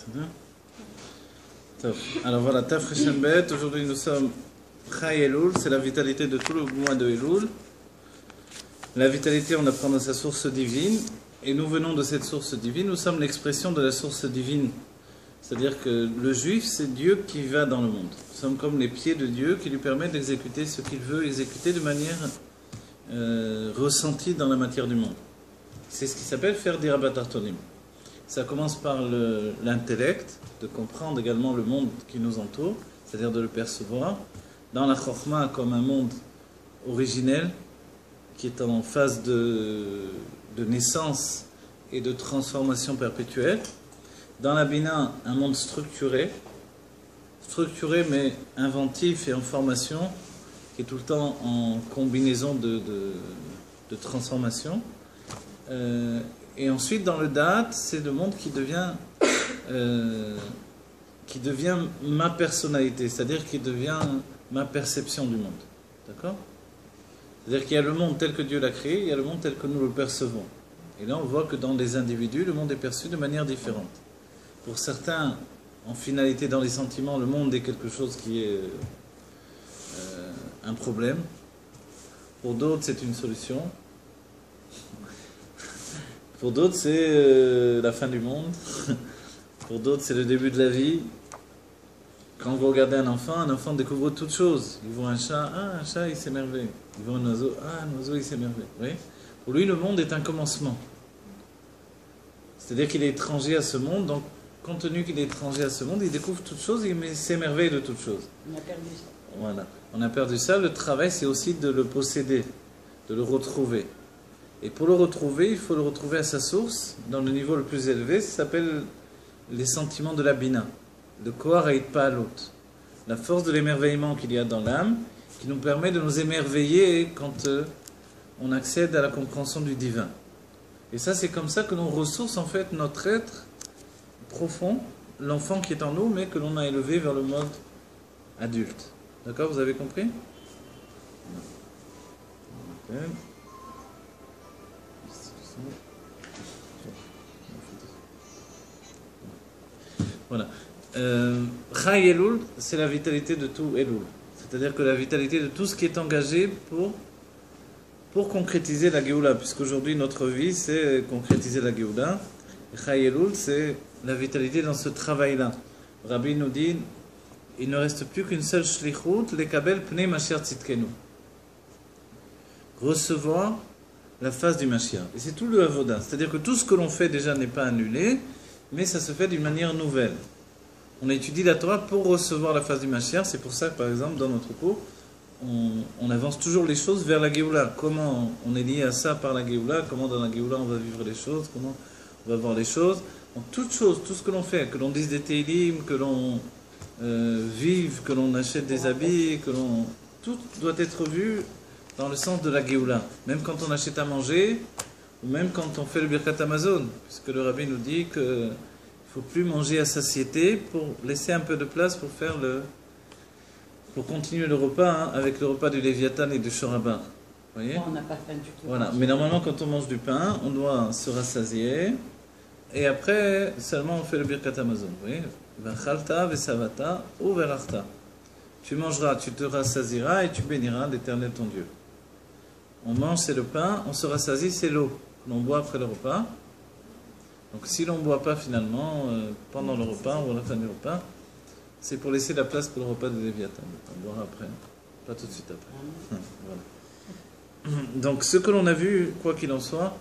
C'est bien. Top. Alors voilà, Taf Rishon Bet. Aujourd'hui nous sommes Chai Elul, c'est la vitalité de tout le mois de Elul. La vitalité, on apprend dans sa source divine. Et nous venons de cette source divine. Nous sommes l'expression de la source divine. C'est-à-dire que le juif, c'est Dieu qui va dans le monde. Nous sommes comme les pieds de Dieu qui lui permettent d'exécuter ce qu'il veut exécuter de manière ressentie dans la matière du monde. C'est ce qui s'appelle faire des rabat artonim. Ça commence par l'intellect, de comprendre également le monde qui nous entoure, c'est-à-dire de le percevoir, dans la chorma comme un monde originel, qui est en phase de naissance et de transformation perpétuelle. Dans la Bina, un monde structuré mais inventif et en formation, qui est tout le temps en combinaison de transformation. Et ensuite, dans le Da'at, c'est le monde qui devient ma personnalité, c'est-à-dire qui devient ma perception du monde. D'accord ? C'est-à-dire qu'il y a le monde tel que Dieu l'a créé, il y a le monde tel que nous le percevons. Et là, on voit que dans les individus, le monde est perçu de manière différente. Pour certains, en finalité, dans les sentiments, le monde est quelque chose qui est un problème. Pour d'autres, c'est une solution. Pour d'autres, c'est la fin du monde. Pour d'autres, c'est le début de la vie. Quand vous regardez un enfant découvre toutes choses. Il voit un chat, il s'émerveille. Il voit un oiseau, il s'émerveille. Vous voyez ? Pour lui, le monde est un commencement. C'est-à-dire qu'il est étranger à ce monde, donc compte tenu qu'il est étranger à ce monde, il découvre toutes choses et il s'émerveille de toutes choses. On a perdu ça. Voilà. On a perdu ça. Le travail, c'est aussi de le posséder, de le retrouver. Et pour le retrouver, il faut le retrouver à sa source, dans le niveau le plus élevé, ça s'appelle les sentiments de la Bina. De Kohar et Itpa'alut. La force de l'émerveillement qu'il y a dans l'âme, qui nous permet de nous émerveiller quand on accède à la compréhension du divin. Et ça, c'est comme ça que l'on ressource en fait notre être profond, l'enfant qui est en nous, mais que l'on a élevé vers le mode adulte. D'accord, vous avez compris ? Voilà. Chai Elul, c'est la vitalité de tout Elul. C'est-à-dire que la vitalité de tout ce qui est engagé pour concrétiser la Géoula. Puisqu'aujourd'hui, notre vie, c'est concrétiser la Géoula. Chai Elul, c'est la vitalité dans ce travail-là. Rabbi nous dit, il ne reste plus qu'une seule shlichut, lekabel pnei Mashiach tzidkenu. Recevoir la face du Mashiach. Et c'est tout le avoda. C'est-à-dire que tout ce que l'on fait déjà n'est pas annulé, mais ça se fait d'une manière nouvelle. On étudie la Torah pour recevoir la face du Mashiach. C'est pour ça que, par exemple, dans notre cours, on avance toujours les choses vers la Géoula. Comment on est lié à ça par la Géoula, comment dans la Géoula on va vivre les choses, comment on va voir les choses. Donc, toute chose, tout ce que l'on fait, que l'on dise des Teilim, que l'on vive, que l'on achète des habits, tout doit être vu dans le sens de la Géoula. Même quand on achète à manger, ou même quand on fait le Birkat Amazon, puisque le Rabbi nous dit qu'il ne faut plus manger à satiété pour laisser un peu de place pour continuer le repas avec le repas du Léviathan et du Shorabah. Vous voyez ? On n'a pas faim du tout. Voilà. Mais normalement, quand on mange du pain, on doit se rassasier. Et après, seulement on fait le Birkat Amazon. Vous voyez ? Vachalta, vesavata, ou verachta. Tu mangeras, tu te rassasieras et tu béniras l'Éternel ton Dieu. On mange, c'est le pain. On se rassasie, c'est l'eau que l'on boit après le repas. Donc si l'on ne boit pas finalement pendant le repas ou à la fin du repas, c'est pour laisser la place pour le repas de Léviathan. On boira après, pas tout de suite après. Voilà. Donc ce que l'on a vu, quoi qu'il en soit,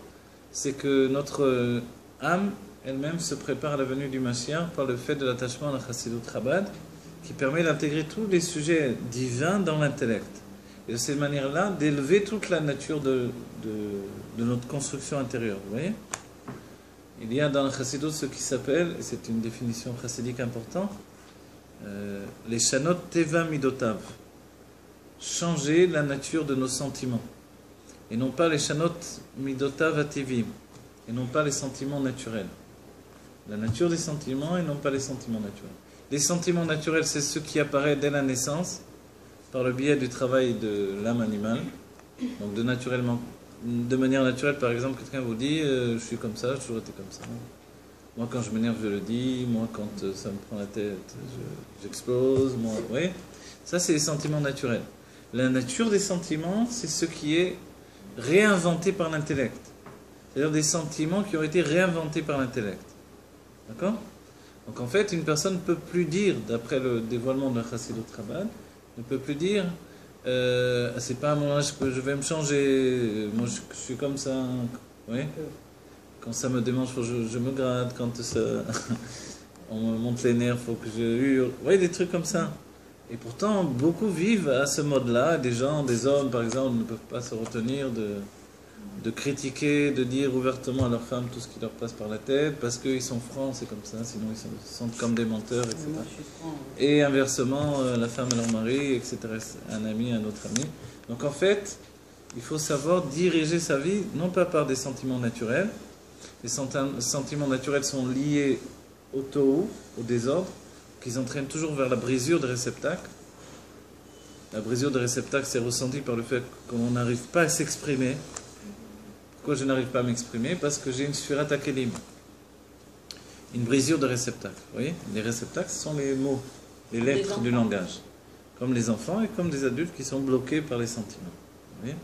c'est que notre âme elle-même se prépare à la venue du Mashiach par le fait de l'attachement à la Chassidut Chabad, qui permet d'intégrer tous les sujets divins dans l'intellect. Et de cette manière-là, d'élever toute la nature de notre construction intérieure. Vous voyez ? Il y a dans la Chassidut ce qui s'appelle, et c'est une définition chassidique importante, les Shanot Teva Midotav. Changer la nature de nos sentiments. Et non pas les Shanot Midotav Ativim. Et non pas les sentiments naturels. La nature des sentiments et non pas les sentiments naturels. Les sentiments naturels, c'est ce qui apparaît dès la naissance, par le biais du travail de l'âme animale. Donc de manière naturelle, par exemple, quelqu'un vous dit je suis comme ça, j'ai toujours été comme ça. Moi, quand je m'énerve, je le dis. Moi, quand ça me prend la tête, j'explose. Moi, oui. Ça, c'est les sentiments naturels. La nature des sentiments, c'est ce qui est réinventé par l'intellect. C'est-à-dire des sentiments qui ont été réinventés par l'intellect. D'accord? Donc en fait, une personne ne peut plus dire, d'après le dévoilement de la Chassidut Chabad, ne peut plus dire c'est pas à mon âge que je vais me changer, moi je suis comme ça. Oui? Quand ça me démange, je me gratte, quand ça, on me monte les nerfs, il faut que je hurle. Vous voyez, des trucs comme ça. Et pourtant, beaucoup vivent à ce mode-là. Des gens, des hommes par exemple, ne peuvent pas se retenir de critiquer, de dire ouvertement à leur femme tout ce qui leur passe par la tête, parce qu'ils sont francs, c'est comme ça, sinon ils se sentent comme des menteurs, etc. Et inversement, la femme et leur mari, etc. Un ami, un autre ami. Donc en fait, il faut savoir diriger sa vie, non pas par des sentiments naturels. Les sentiments naturels sont liés au tohu, au désordre, qu'ils entraînent toujours vers la brisure des réceptacles. La brisure des réceptacles, c'est ressenti par le fait qu'on n'arrive pas à s'exprimer. Pourquoi je n'arrive pas à m'exprimer? Parce que j'ai une sphira takelim. Une brisure de réceptacles. Vous voyez? Les réceptacles, ce sont les mots, les lettres du langage. Comme les enfants et comme des adultes qui sont bloqués par les sentiments. Vous voyez?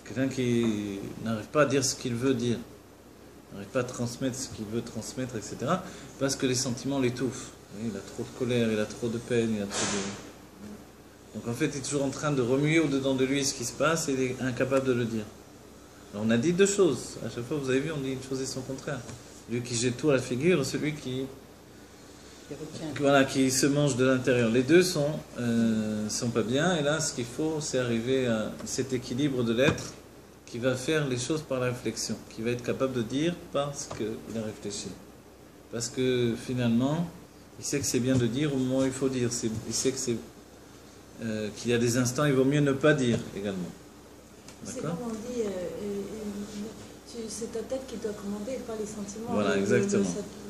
Quelqu'un qui n'arrive pas à dire ce qu'il veut dire, n'arrive pas à transmettre ce qu'il veut transmettre, etc. Parce que les sentiments l'étouffent. Vous voyez? Il a trop de colère, il a trop de peine, il a trop de... Donc en fait, il est toujours en train de remuer au-dedans de lui ce qui se passe et il est incapable de le dire. Alors on a dit deux choses. À chaque fois, vous avez vu, on dit une chose et son contraire. Celui qui jette tout à la figure, celui qui se mange de l'intérieur. Les deux sont pas bien. Et là, ce qu'il faut, c'est arriver à cet équilibre de l'être qui va faire les choses par la réflexion, qui va être capable de dire parce qu'il a réfléchi. Parce que finalement, il sait que c'est bien de dire au moment où il faut dire. Il sait que qu'il y a des instants, il vaut mieux ne pas dire également. C'est comme on dit, c'est ta tête qui doit commander et pas les sentiments. Voilà, exactement.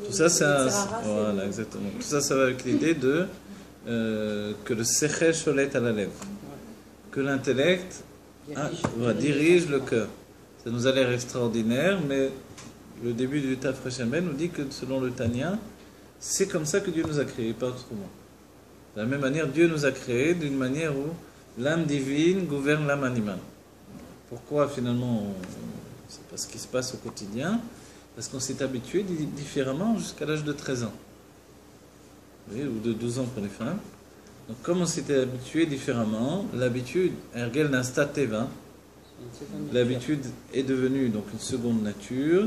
Tout ça, voilà, exactement. Tout ça, ça va avec l'idée de que le sechel cholet à la lèvre, que l'intellect dirige le cœur. Ça nous a l'air extraordinaire, mais le début du Taf Rechamen nous dit que selon le Tanya, c'est comme ça que Dieu nous a créés, pas autrement. De la même manière, Dieu nous a créés d'une manière où l'âme divine gouverne l'âme animale. Pourquoi finalement c'est pas ce qui se passe au quotidien? Parce qu'on s'est habitué différemment jusqu'à l'âge de 13 ans. Vous voyez, ou de 12 ans pour les femmes. Donc comme on s'était habitué différemment, l'habitude, ergel nasta teva, l'habitude est devenue donc une seconde nature.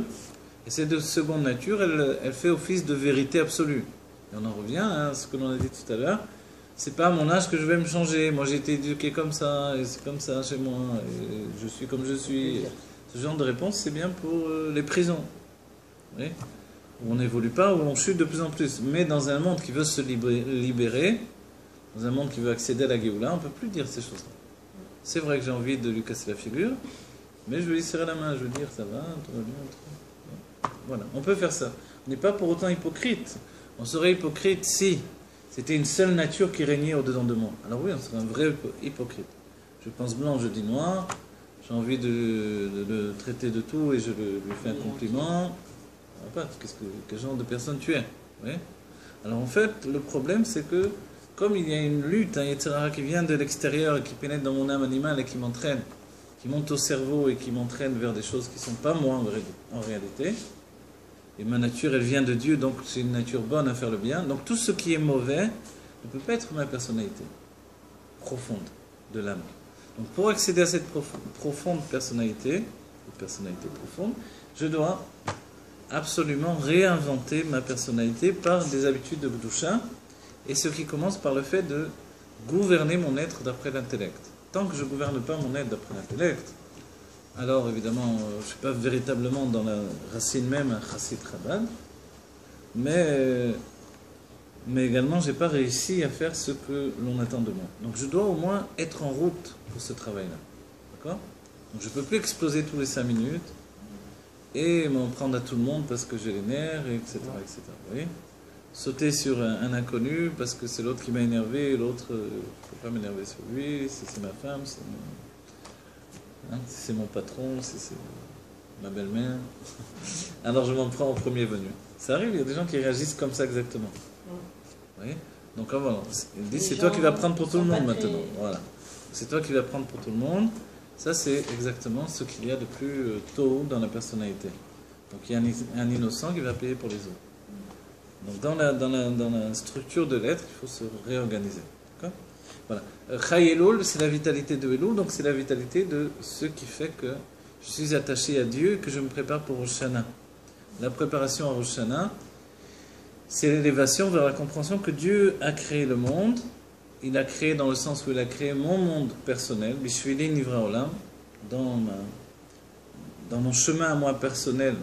Et cette seconde nature, elle fait office de vérité absolue. Et on en revient à ce que l'on a dit tout à l'heure. C'est pas à mon âge que je vais me changer. Moi j'ai été éduqué comme ça, et c'est comme ça chez moi, et je suis comme je suis. Ce genre de réponse, c'est bien pour les prisons. Oui, où on n'évolue pas, où on chute de plus en plus. Mais dans un monde qui veut se libérer, dans un monde qui veut accéder à la Géoula, on ne peut plus dire ces choses-là. C'est vrai que j'ai envie de lui casser la figure, mais je vais lui serrer la main, je vais dire ça va, tout va bien. Voilà, on peut faire ça. On n'est pas pour autant hypocrite. On serait hypocrite si c'était une seule nature qui régnait au-dedans de moi. Alors oui, on serait un vrai hypocrite. Je pense blanc, je dis noir. J'ai envie de le traiter de tout et je lui fais un compliment. Quel genre de personne tu es? Oui. Alors en fait, le problème c'est que, comme il y a une lutte, etc., qui vient de l'extérieur et qui pénètre dans mon âme animale et qui m'entraîne, qui monte au cerveau et qui m'entraîne vers des choses qui ne sont pas moi en réalité, et ma nature, elle vient de Dieu, donc c'est une nature bonne à faire le bien. Donc tout ce qui est mauvais ne peut pas être ma personnalité profonde de l'âme. Donc pour accéder à cette profonde personnalité profonde, je dois absolument réinventer ma personnalité par des habitudes de Bdusha, et ce qui commence par le fait de gouverner mon être d'après l'intellect. Tant que je ne gouverne pas mon être d'après l'intellect, alors évidemment, je ne suis pas véritablement dans la racine même un chassid Chabad, mais également je n'ai pas réussi à faire ce que l'on attend de moi. Donc je dois au moins être en route pour ce travail-là. D'accord? Donc je ne peux plus exploser tous les 5 minutes et m'en prendre à tout le monde parce que j'ai les nerfs, etc. etc. Vous voyez? Sauter sur un inconnu parce que c'est l'autre qui m'a énervé, et l'autre, je ne peux pas m'énerver sur lui, si c'est ma femme, si c'est mon patron, si c'est ma belle-mère. Alors je m'en prends au premier venu. Ça arrive, il y a des gens qui réagissent comme ça exactement. Vous voyez? Donc voilà, il dit c'est toi qui vas prendre pour tout le monde maintenant. Voilà. C'est toi qui vas prendre pour tout le monde. Ça, c'est exactement ce qu'il y a de plus tôt dans la personnalité. Donc il y a un innocent qui va payer pour les autres. Donc dans la structure de l'être, il faut se réorganiser. D'accord? Voilà. Chai Elul, c'est la vitalité de Elul, donc c'est la vitalité de ce qui fait que je suis attaché à Dieu et que je me prépare pour Rosh Hashanah. La préparation à Rosh Hashanah, c'est l'élévation vers la compréhension que Dieu a créé le monde. Il a créé dans le sens où il a créé mon monde personnel, Bishvili Nivra Olam, dans mon chemin à moi personnel,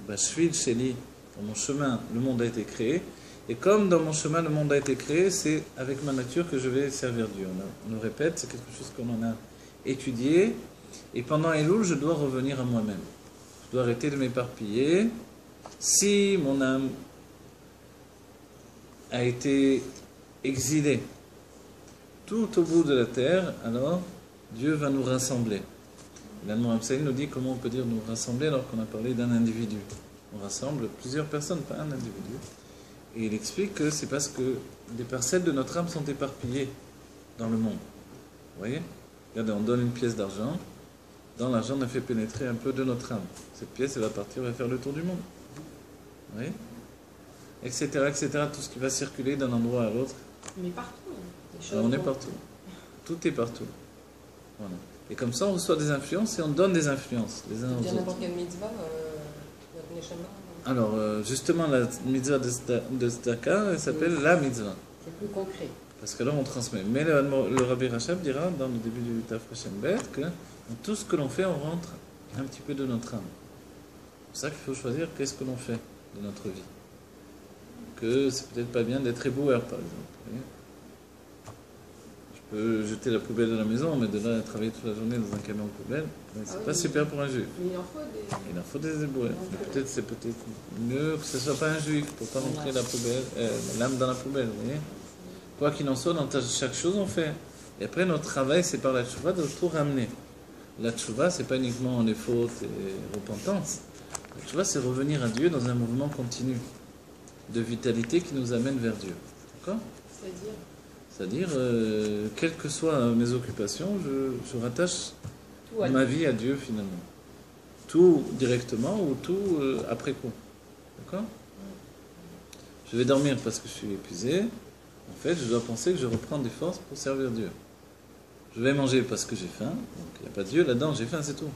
Bashvil Sheli, dans mon chemin, le monde a été créé. Et comme dans mon chemin, le monde a été créé, c'est avec ma nature que je vais servir Dieu. On le répète, c'est quelque chose qu'on en a étudié. Et pendant Elul, je dois revenir à moi-même. Je dois arrêter de m'éparpiller. Si mon âme a été exilée tout au bout de la terre, alors Dieu va nous rassembler. L'Allemand Ramsay nous dit comment on peut dire nous rassembler alors qu'on a parlé d'un individu. On rassemble plusieurs personnes, pas un individu. Et il explique que c'est parce que des parcelles de notre âme sont éparpillées dans le monde. Vous voyez? Regardez, on donne une pièce d'argent. Dans l'argent, on a fait pénétrer un peu de notre âme. Cette pièce, elle va partir, elle va faire le tour du monde. Vous voyez? Etc., etc. Tout ce qui va circuler d'un endroit à l'autre. Mais partout. Alors, on est partout. Tout est partout. Voilà. Et comme ça, on reçoit des influences et on donne des influences les uns aux autres. N'importe quelle mitzvah, notre neshama. Alors, justement, la mitzvah de Tzedaka, elle s'appelle la mitzvah. C'est plus concret. Parce que là, on transmet. Mais le Rabbi Rachab dira, dans le début du Taf Hashem Bet, que dans tout ce que l'on fait, on rentre un petit peu de notre âme. C'est pour ça qu'il faut choisir qu'est-ce que l'on fait de notre vie. Que c'est peut-être pas bien d'être éboueur, par exemple. Vous voyez? Je peux jeter la poubelle de la maison, mais de là à travailler toute la journée dans un camion poubelle, c'est pas super pour un juif. Mais il en faut des éboueurs. Mais c'est peut-être mieux que ce ne soit pas un juif, pour ne pas montrer la poubelle, l'âme dans la poubelle, vous voyez. Quoi qu'il en soit, dans chaque chose on fait. Et après, notre travail, c'est par la tchouva de tout ramener. La tchouva, c'est pas uniquement les fautes et repentance. La tchouva, c'est revenir à Dieu dans un mouvement continu de vitalité qui nous amène vers Dieu. D'accord ? C'est-à-dire, quelles que soient mes occupations, je rattache ma vie à Dieu finalement. Tout directement ou tout après coup. D'accord ? Je vais dormir parce que je suis épuisé. En fait, je dois penser que je reprends des forces pour servir Dieu. Je vais manger parce que j'ai faim. Donc, il n'y a pas Dieu là-dedans, j'ai faim, c'est tout.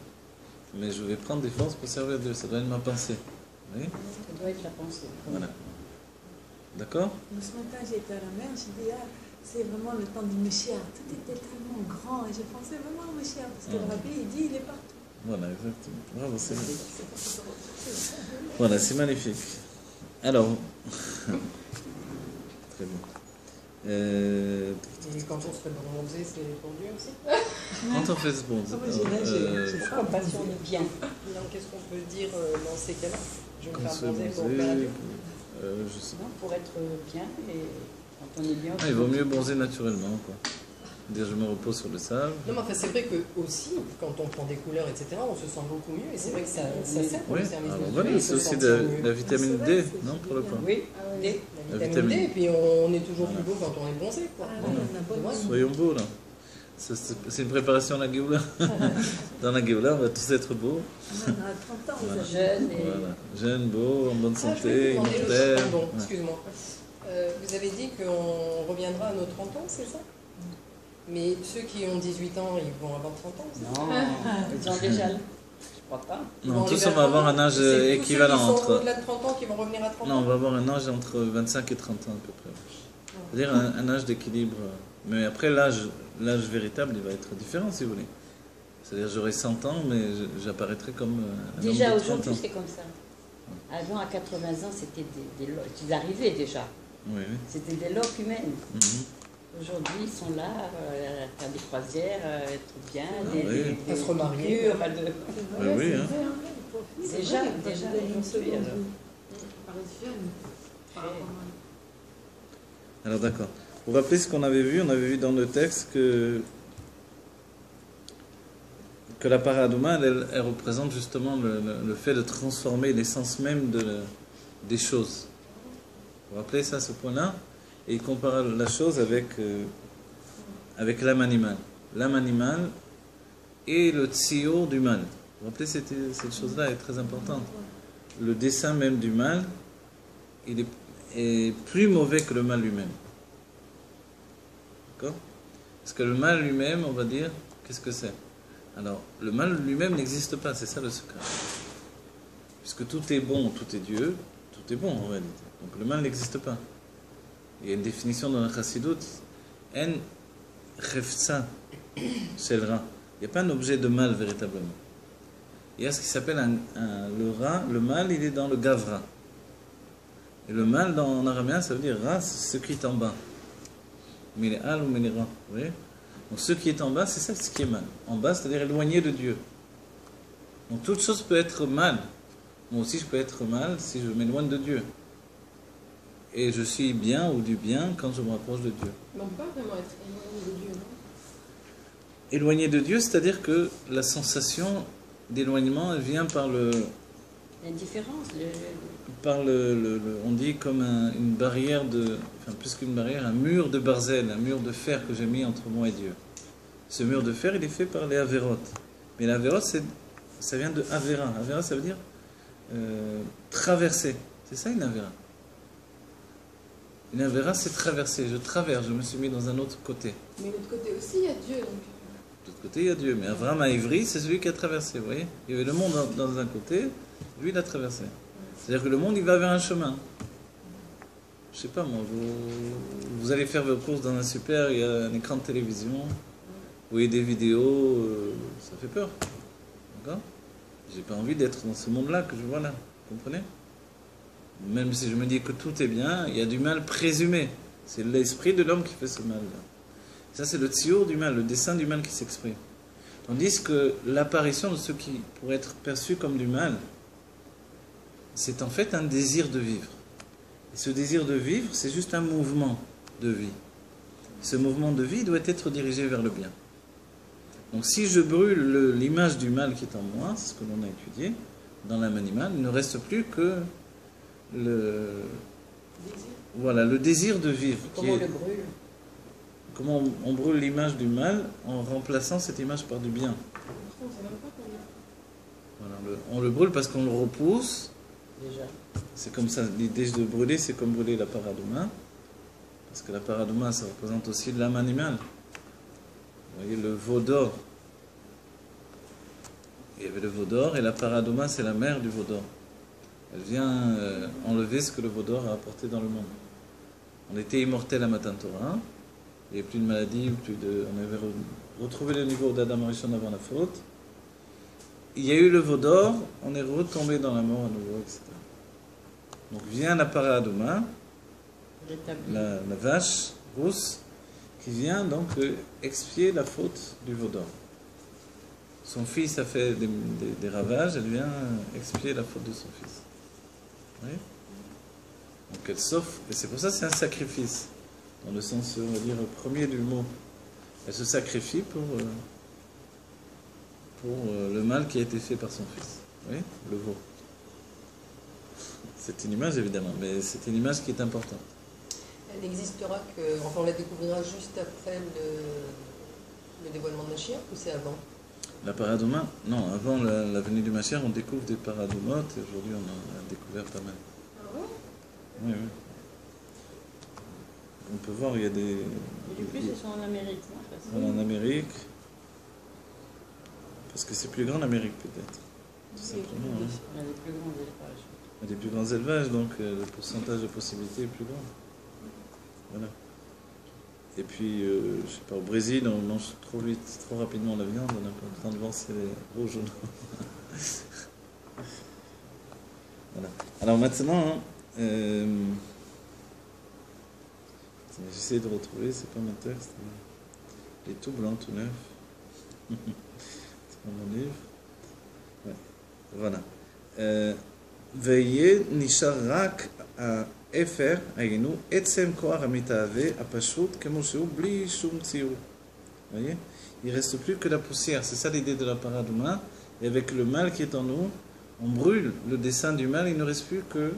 Mais je vais prendre des forces pour servir Dieu. Ça doit être ma pensée. Vous voyez ? Ça doit être la pensée. Voilà. D'accord ? Ce matin, j'étais à la mer, j'ai dit, c'est vraiment le temps du Meshiach. Tout était tellement grand et je pensais vraiment au Meshiach. Parce que le Rabbi, il dit, il est partout. Voilà, exactement. Bravo, c'est voilà, c'est magnifique. Alors, très bien. Et quand on se fait bronzer, c'est pour Dieu aussi. Quand on fait ce bronze, C'est pas passion de bien. Donc qu'est-ce qu'on peut dire dans ces cas-là? Je vais me faire bronzer pour faire Dieu. je sais pas. Pour être bien et quand on est bien. Il vaut mieux bronzer naturellement, quoi. Dire je me repose sur le sable. Non, mais enfin, c'est vrai que aussi, quand on prend des couleurs, etc., on se sent beaucoup mieux et c'est vrai que ça sert pour le service de Dieu. Voilà, c'est aussi de la vitamine D, non, pour le point. Oui, D, la vitamine D, et puis on est toujours plus beau quand on est bronzé, quoi. Soyons beaux, là. C'est une préparation à la Géoula. Dans la Géoula, on va tous être beaux. On a 30 ans, voilà. Jeunes, et... voilà. Jeunes, beaux, en bonne santé, immortels. Pardon, excuse-moi. Vous avez dit qu'on reviendra à nos 30 ans, c'est ça? Mais ceux qui ont 18 ans, ils vont avoir 30 ans, c'est ça? Non, ils ont déjà. Je crois pas. Non, tous on va avoir un âge équivalent entre. au-delà de 30 ans qui vont revenir à 30 ans? Non, on va avoir un âge entre 25 et 30 ans à peu près. C'est-à-dire un âge d'équilibre. Mais après, l'âge véritable, il va être différent si vous voulez. C'est-à-dire j'aurai 100 ans, mais j'apparaîtrai comme un déjà homme de 30 aujourd'hui, ans. c'est comme ça. Avant, à 80 ans, c'était ils arrivaient déjà. Oui, oui. C'était des loques humaines. Mhm. Aujourd'hui, ils sont là, à faire des croisières, être bien, à se remarier. Oui, oui. Hein. Déjà aujourd'hui. Alors d'accord. Pour rappeler ce qu'on avait vu, on avait vu dans le texte que la paradouma, elle représente justement le fait de transformer l'essence même des choses. Vous vous rappelez ça, ce point-là? Et il compare la chose avec l'âme animale. L'âme animale et le tziour du mal. Vous vous rappelez, cette chose-là est très importante. Le dessin même du mal, il est plus mauvais que le mal lui-même. D'accord? Parce que le mal lui-même, on va dire, qu'est-ce que c'est? Alors, le mal lui-même n'existe pas, c'est ça le secret. Puisque tout est bon, tout est Dieu, tout est bon en réalité. Donc le mal n'existe pas. Il y a une définition dans la Chassidut, en chefza shel ra. Il n'y a pas un objet de mal véritablement. Il y a ce qui s'appelle le ra, le mal, il est dans le gavra. Et le mal en araméen, ça veut dire ra, c'est ce qui est en bas. Miléal ou miléra, vous voyez? Donc ce qui est en bas, c'est ça ce qui est mal. En bas, c'est-à-dire éloigné de Dieu. Donc toute chose peut être mal. Moi aussi, je peux être mal si je m'éloigne de Dieu. Et je suis bien ou du bien quand je me rapproche de Dieu. Mais on ne peut pas vraiment être éloigné de Dieu, non? Éloigné de Dieu, c'est-à-dire que la sensation d'éloignement, elle vient par L'indifférence, on dit comme une barrière enfin plus qu'une barrière, un mur de barzel, un mur de fer que j'ai mis entre moi et Dieu. Ce mur de fer, il est fait par les avérotes. Mais l'avérote, ça vient de avera. Avera, ça veut dire traverser. C'est ça une avéra. Une avéra, c'est traverser. Je traverse, je me suis mis dans un autre côté. Mais de l'autre côté aussi, il y a Dieu. Donc... De l'autre côté, il y a Dieu. Mais Avraham à Ivry, c'est celui qui a traversé. Vous voyez? Il y avait le monde dans un côté, lui, il a traversé. C'est-à-dire que le monde, il va vers un chemin. Je sais pas moi, vous allez faire vos courses dans un super, il y a un écran de télévision, vous voyez des vidéos, ça fait peur. D'accord? J'ai pas envie d'être dans ce monde-là que je vois là. Vous comprenez? Même si je me dis que tout est bien, il y a du mal présumé. C'est l'esprit de l'homme qui fait ce mal-là. Ça, c'est le tziour du mal, le dessin du mal qui s'exprime. Tandis que l'apparition de ce qui pourrait être perçu comme du mal, c'est en fait un désir de vivre. Et ce désir de vivre, c'est juste un mouvement de vie. Ce mouvement de vie doit être dirigé vers le bien. Donc si je brûle l'image du mal qui est en moi, c'est ce que l'on a étudié, dans l'âme animale, il ne reste plus que le désir de vivre. comment on le brûle? Comment on brûle l'image du mal en remplaçant cette image par du bien. Voilà, on le brûle parce qu'on le repousse. Déjà. C'est comme ça, l'idée de brûler, c'est comme brûler la paradouma. Parce que la paradouma, ça représente aussi l'âme animale. Vous voyez, le veau d'or. Il y avait le veau d'or et la paradouma, c'est la mère du veau d'or. Elle vient enlever ce que le veau d'or a apporté dans le monde. On était immortel à Matan Torah. Il n'y avait plus de maladie, on avait retrouvé le niveau d'Adam Rishon avant la faute. Il y a eu le veau d'or, on est retombé dans la mort à nouveau, etc. Donc vient la paradouma, la vache rousse, qui vient donc expier la faute du veau d'or. Son fils a fait des ravages, elle vient expier la faute de son fils. Oui. Donc elle s'offre, et c'est pour ça que c'est un sacrifice, dans le sens, on va dire, premier du mot. Elle se sacrifie pour le mal qui a été fait par son fils. Oui, le veau. C'est une image évidemment, mais c'est une image qui est importante. Elle n'existera que, enfin on la découvrira juste après le dévoilement de Mashiach ou c'est avant? La paradouma, non, avant la venue du Mashiach, on découvre des paradomotes et aujourd'hui on en a découvert pas mal. Ah ouais? Oui, oui. On peut voir, il y a des... Les plus, ils sont en Amérique, non? Voilà, en Amérique. Parce que c'est plus grand l'Amérique peut-être. Tout simplement. Il y a des plus grands élevages. Il y a des plus grands élevages, donc le pourcentage de possibilités est plus grand. Voilà. Et puis, je sais pas, au Brésil, on mange trop vite, trop rapidement la viande, on n'a pas le temps de voir si elle est rouge ou non. Voilà. Alors maintenant, j'essaie de retrouver, c'est pas mon texte. Il est tout blanc, tout neuf. C'est pas mon livre. Ouais. Voilà. Veye nishar rak האפר, היינו, עצם כוח המתהווה, הפשוט, כמו שהוא, בלי שום ציור. Vous voyez? Il ne reste plus que la poussière. C'est ça l'idée de la paradouma. Et avec le mal qui est en nous, on brûle le dessin du mal. Il ne reste plus que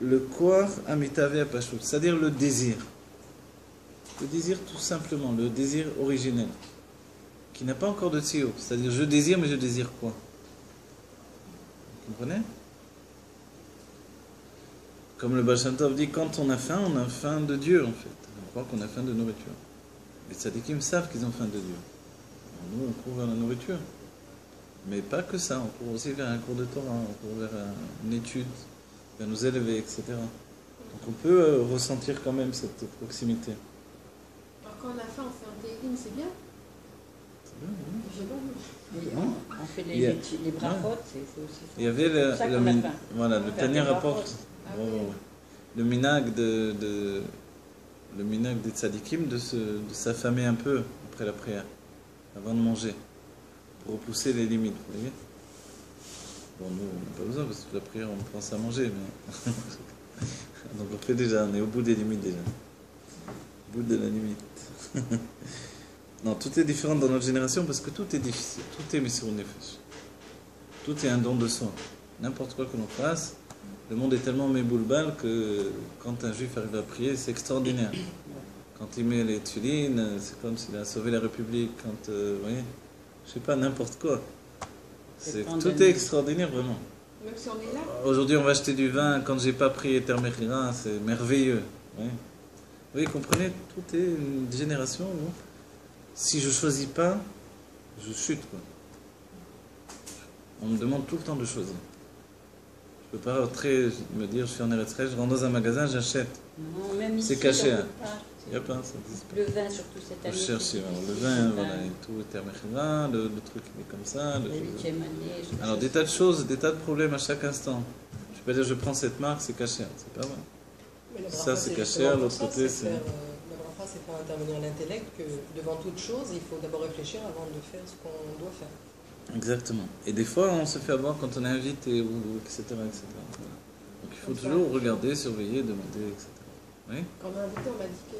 le koach amitave apashut, c'est-à-dire le désir. Le désir tout simplement, le désir originel, qui n'a pas encore de tio. C'est-à-dire je désire, mais je désire quoi? Vous comprenez? Comme le Baal Shem Tov dit, quand on a faim de Dieu en fait. On croit qu'on a faim de nourriture. Les tzadikim savent qu'ils ont faim de Dieu. Alors nous, on court vers la nourriture. Mais pas que ça, on court aussi vers un cours de Torah, on court vers une étude, vers nous élever, etc. Donc on peut ressentir quand même cette proximité. Alors quand on a faim, on fait un télim, c'est bien. C'est bien, oui. Je sais pas. Et on fait Il y a- les brachot, c'est aussi Il y avait c'est pour ça qu'on a faim. voilà, le Faire Tanya des rapporte brachot. Ah ouais, oui. ouais, ouais. Le minag le minag des tzadikim de s'affamer un peu après la prière, avant de manger, pour repousser les limites, vous voyez. Bon, nous, on n'a pas besoin, parce que la prière, on pense à manger, mais... Donc on fait déjà, on est au bout des limites déjà. Au bout de la limite. Non, tout est différent dans notre génération, parce que tout est difficile, tout est mis sur une nefesh. Tout est un don de soi. N'importe quoi que l'on fasse, le monde est tellement méboulbal que quand un juif arrive à prier, c'est extraordinaire. Quand il met les tulines, c'est comme s'il a sauvé la République. Quand, vous voyez, je sais pas, n'importe quoi. Tout est extraordinaire, vraiment. Même si on est là. Aujourd'hui, on va acheter du vin. Quand j'ai pas pris Eter Mechira, c'est merveilleux. Oui. Vous comprenez, tout est une génération où, si je choisis pas, je chute, quoi. On me demande tout le temps de choisir. Je peux pas rentrer, me dire, je suis en Eretz Israël, je rentre dans un magasin, j'achète. Non, même ici, C'est caché, on peut hein. pas. Il n'y a pas, ça existe pas. Le vin, surtout cette Je année. cherche, c'est le difficile. vin, voilà, et tout, Eter Mechira, le truc il est comme ça. La 8e année. Alors des tas de choses, des tas de problèmes à chaque instant. Je peux pas dire je prends cette marque, c'est caché, c'est pas vrai. Mais la Ça, bracha, c'est justement caché, à pour l'autre ça, côté, c'est faire, la bracha, c'est faire intervenir l'intellect que devant toute chose, il faut d'abord réfléchir avant de faire ce qu'on doit faire. Exactement. Et des fois, on se fait avoir quand on est invité, ou etc. etc. Voilà. Donc il faut toujours regarder, surveiller, demander, etc. Oui. Quand on est invité, on m'a dit que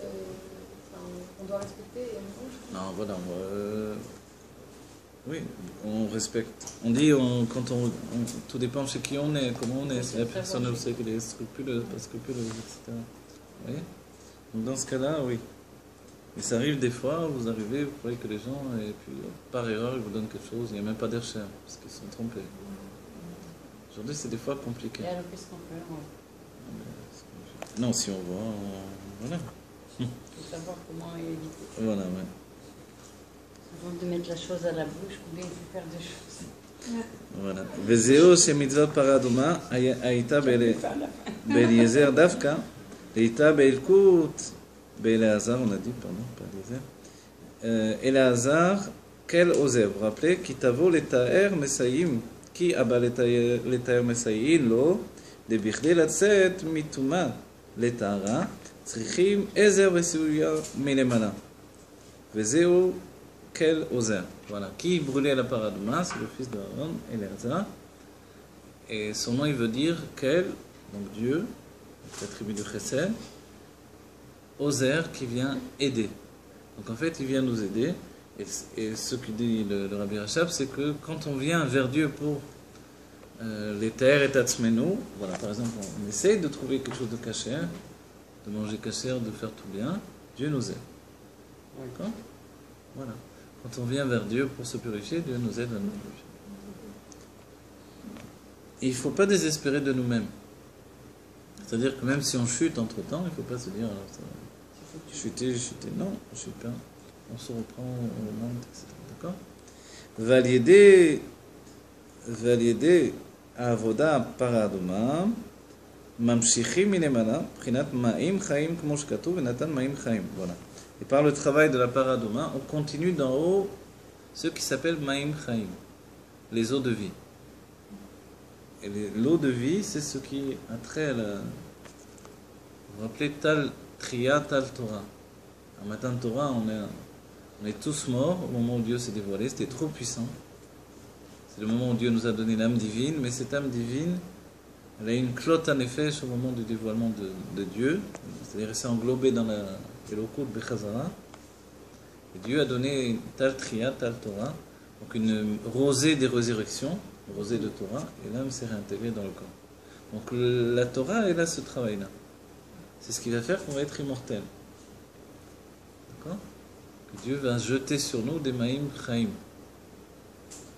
on doit respecter. Et Non, voilà. Oui, on respecte. On dit, tout dépend chez qui on est, comment on est. Si la personne elle sait qu'elle est scrupuleuse, pas scrupuleuse, etc. Vous voyez. Donc dans ce cas-là, oui. Mais ça arrive des fois, vous arrivez, vous croyez que les gens, et puis par erreur, ils vous donnent quelque chose, il n'y a même pas d'air cher, parce qu'ils sont trompés. Aujourd'hui, c'est des fois compliqué. Et alors, qu'est-ce qu'on fait? Non, si on voit, voilà. Il faut savoir comment éviter. Voilà, ouais. Avant de mettre la chose à la bouche, combien il faut faire de choses. Voilà. Vezeo shemitzvot paraduma aïta be'eliezer davka, aïta be'elkut be'eleazar, on a dit, pardon, pas Eliezer. Eleazar, quel oser. Vous vous rappelez, qui tavo letaer mesayim, qui aba letaer mesayim lo, לבכדי לצאת מטומאה לטהרה, צריכים עזר וסיוע מלמעלה. וזהו כל עוזר. Voilà. Qui brûlait la paraduma, c'est le fils d'Aaron, Eleazar. Et son nom, il veut dire quel, donc Dieu, la tribu de Chesed, Ozer qui vient aider. Donc en fait, il vient nous aider. Et ce que dit le Rabbi Rachab, c'est que quand on vient vers Dieu pour les terres et tatsmenu, voilà, par exemple, on essaye de trouver quelque chose de caché, de manger caché, de faire tout bien, Dieu nous aide. D'accord ? Voilà. Quand on vient vers Dieu pour se purifier, Dieu nous aide à nous purifier. Et il ne faut pas désespérer de nous-mêmes. C'est-à-dire que même si on chute entre-temps, il ne faut pas se dire, alors, ça va, chuter, non, on ne chute pas. On se reprend, on remonte, etc. D'accord ? Valider העבודה פרדומה, ממשיכים מלמעלה, מבחינת מים חיים כמו שכתוב, ונתן מים חיים. Voilà. Et par le travail de la paradoma, on continue d'en haut ce qui s'appelle Maïm Chaim, les eaux de vie. Et l'eau de vie, c'est ce qui a trait à la... Vous vous rappelez Tal Triya, Tal Torah. À Matan Torah, on est tous morts au moment où Dieu s'est dévoilé, c'était trop puissant. C'est le moment où Dieu nous a donné l'âme divine, mais cette âme divine, elle a une clotte en effet au moment du dévoilement de Dieu, c'est-à-dire elle s'est englobée dans la Elokut Bechazara. Et Dieu a donné Tal Triya, Tal Torah, donc une rosée des résurrections, une rosée de Torah, et l'âme s'est réintégrée dans le corps. Donc la Torah, elle a ce travail-là. C'est ce qui va faire qu'on va être immortel. D'accord? Que Dieu va jeter sur nous des maïm chaim.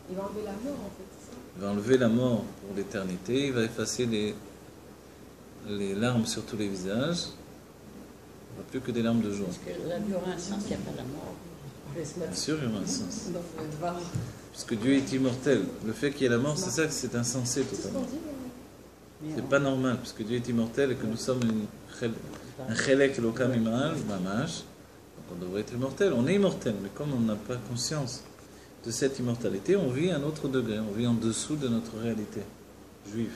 Il va enlever la mort en fait, c'est ça? Il va enlever la mort pour l'éternité, il va effacer les larmes sur tous les visages. Il n'y aura plus que des larmes de joie. Parce que là, il y aura un sens, il n'y a pas la mort. Bien sûr, il y aura un sens. Dans le Dvar. Puisque Dieu est immortel. Le fait qu'il y ait la mort, c'est ça que c'est insensé C'est ce qu'on totalement. dit. C'est pas normal, puisque Dieu est immortel et que nous sommes un chelek lokam imal, mamash. Donc on devrait être immortel. On est immortel, mais comme on n'a pas conscience de cette immortalité, on vit à un autre degré. On vit en dessous de notre réalité juive.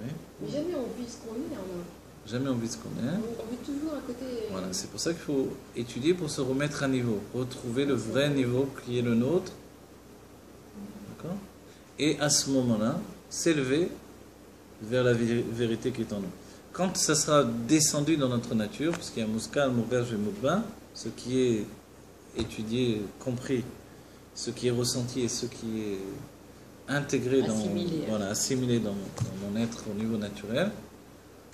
Oui? Mais jamais on vit ce qu'on est, hein. Jamais on vit ce qu'on est. On vit toujours à côté. Voilà, c'est pour ça qu'il faut étudier pour se remettre à niveau, retrouver le vrai niveau qui est le nôtre. D'accord? Et à ce moment-là, s'élever vers la vérité qui est en nous. Quand ça sera descendu dans notre nature, puisqu'il y a Mouskal, Mourgaj et Moukba, ce qui est étudié, compris, ce qui est ressenti et ce qui est intégré assimilé dans mon être au niveau naturel,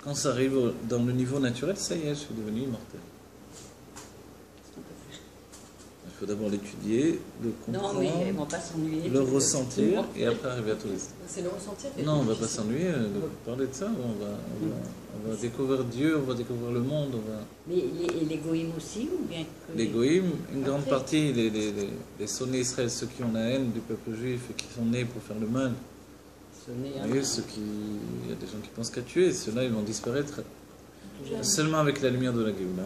quand ça arrive dans le niveau naturel, ça y est, je suis devenu immortel. Il faut d'abord l'étudier, le comprendre, Non, mais ils ne vont pas s'ennuyer. le ressentir, et après arriver à tous les... C'est le ressentir. qui est Non, on ne va difficile. pas s'ennuyer de parler de ça. On va découvrir Dieu, on va découvrir le monde. Mais l'égoïme aussi, ou bien que... L'égoïme, une grande Après- partie, les sonnés Israël, ceux qui ont la haine du peuple juif et qui sont nés pour faire le mal, vous voyez, il y a des gens qui pensent qu'à tuer, ceux-là ils vont disparaître seulement avec la lumière de la Géoula.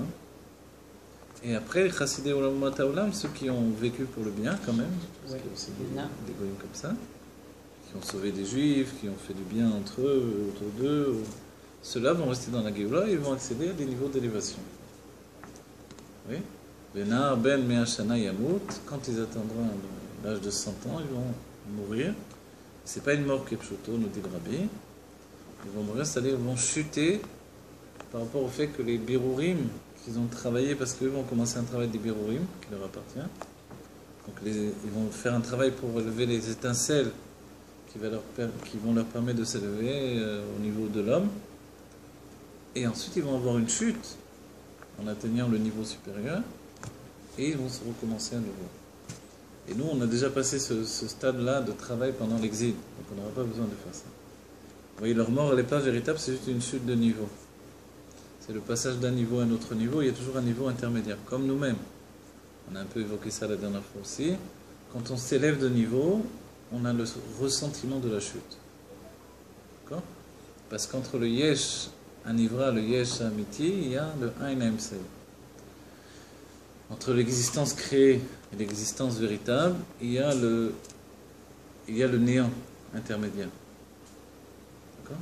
Et après, Chassidé Olam Olam, ceux qui ont vécu pour le bien quand même, parce qu'il y a aussi des goyim comme ça, qui ont sauvé des juifs, qui ont fait du bien entre eux, autour d'eux, ceux-là vont rester dans la Géoula et ils vont accéder à des niveaux d'élévation. Oui. Benar Ben Me'ashana Yamut, quand ils atteindront l'âge de 100 ans, ils vont mourir. C'est pas une mort kepchoto, nous dit le Rabbi. Ils vont mourir, c'est-à-dire ils vont chuter par rapport au fait que les birourim qu'ils ont travaillé, parce qu'eux vont commencer un travail des birourim qui leur appartient. Donc ils vont faire un travail pour relever les étincelles qui vont leur permettre de s'élever au niveau de l'homme. Et ensuite ils vont avoir une chute en atteignant le niveau supérieur et ils vont se recommencer à nouveau. Et nous, on a déjà passé ce stade-là de travail pendant l'exil, donc on n'aura pas besoin de faire ça. Vous voyez, leur mort, elle n'est pas véritable, c'est juste une chute de niveau. C'est le passage d'un niveau à un autre niveau, il y a toujours un niveau intermédiaire, comme nous-mêmes. On a un peu évoqué ça la dernière fois aussi. Quand on s'élève de niveau, on a le ressentiment de la chute. D'accord? Parce qu'entre le yesh anivra, le yesh amiti, il y a le ein amsei. Entre l'existence créée et l'existence véritable, il y a le néant intermédiaire. D'accord?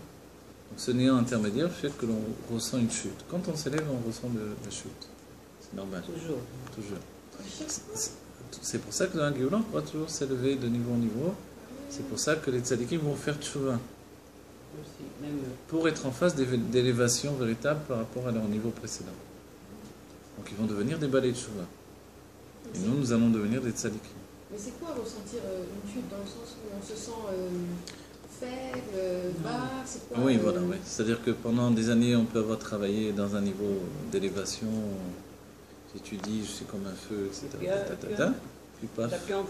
Donc ce néant intermédiaire fait que l'on ressent une chute. Quand on s'élève, on ressent la chute. C'est normal. Toujours. Toujours. C'est pour ça que dans la Géoula, on pourra toujours s'élever de niveau en niveau. C'est pour ça que les tzadikim vont faire tchouva. Aussi, même Pour être en phase d'élévation véritable par rapport à leur niveau précédent. Donc ils vont devenir des balais de tchouva. Et nous allons devenir des tzadikim. Mais c'est quoi ressentir une chute dans le sens où on se sent faible, bas, c'est quoi Oui, voilà, oui. C'est-à-dire que pendant des années, on peut avoir travaillé dans un niveau d'élévation, j'étudie, je suis comme un feu, etc. Puis paf, t'as plus envie.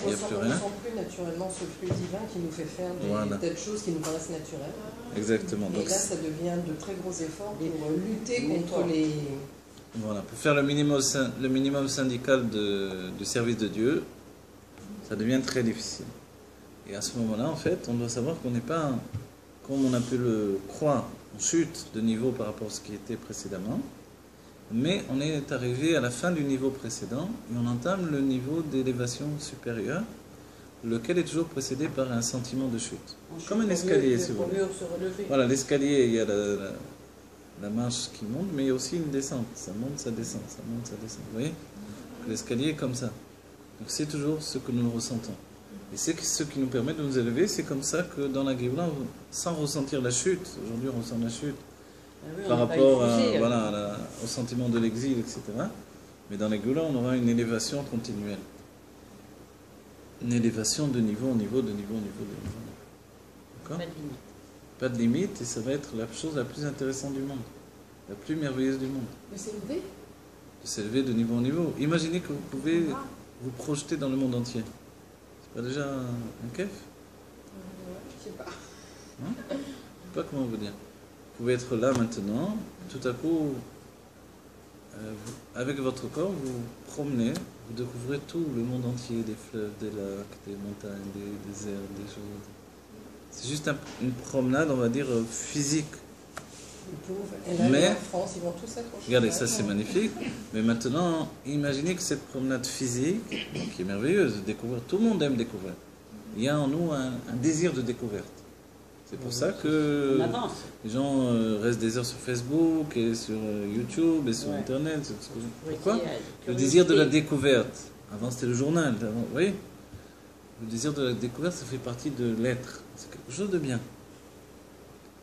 il n'y a plus rien. On ne ressent plus naturellement ce flux divin qui nous fait faire Voilà. des choses qui nous paraissent naturelles. Exactement. Et Donc, là, ça devient de très gros efforts pour lutter contre les... voilà, pour faire le minimum syndical du service de Dieu, ça devient très difficile. Et à ce moment-là, en fait, on doit savoir qu'on n'est pas, comme on a pu le croire, en chute de niveau par rapport à ce qui était précédemment, mais on est arrivé à la fin du niveau précédent et on entame le niveau d'élévation supérieure, lequel est toujours précédé par un sentiment de chute. Comme un escalier, si vous Pour voulez. mieux se relever. Voilà, l'escalier, il y a la marche qui monte, mais il y a aussi une descente. Ça monte, ça descend, ça monte, ça descend. Vous voyez? L'escalier est comme ça. Donc c'est toujours ce que nous ressentons. Et c'est ce qui nous permet de nous élever. C'est comme ça que dans la Géoula, sans ressentir la chute, aujourd'hui on ressent la chute, Ah oui, on par n'est pas rapport épuisé, au sentiment de l'exil, etc. Mais dans la Géoula, on aura une élévation continuelle. Une élévation de niveau en niveau, de niveau en niveau, de niveau en niveau. D'accord? Pas de limite. Pas de limite, et ça va être la chose la plus intéressante du monde, la plus merveilleuse du monde. De s'élever. De s'élever de niveau en niveau. Imaginez que vous pouvez Ah, vous projeter dans le monde entier. C'est pas déjà un kiff? Je sais pas. Je sais pas comment vous dire. Vous pouvez être là maintenant, tout à coup, avec votre corps, vous vous promenez, vous découvrez tout le monde entier, des fleuves, des lacs, des montagnes, des déserts, des choses. C'est juste une promenade, on va dire, physique. Les pauvres. Et là, Mais- en France, ils vont tous être au Regardez, chômage. ça c'est magnifique. Mais maintenant, imaginez que cette promenade physique, qui est merveilleuse, de découvrir, tout le monde aime découvrir. Il y a en nous un désir de découverte. C'est pour ça On que avance. les gens restent des heures sur Facebook et sur YouTube et sur Ouais. Internet. Pourquoi? Oui, Le désir de la découverte. Avant c'était le journal. Avant, vous voyez? Le désir de la découverte, ça fait partie de l'être. C'est quelque chose de bien.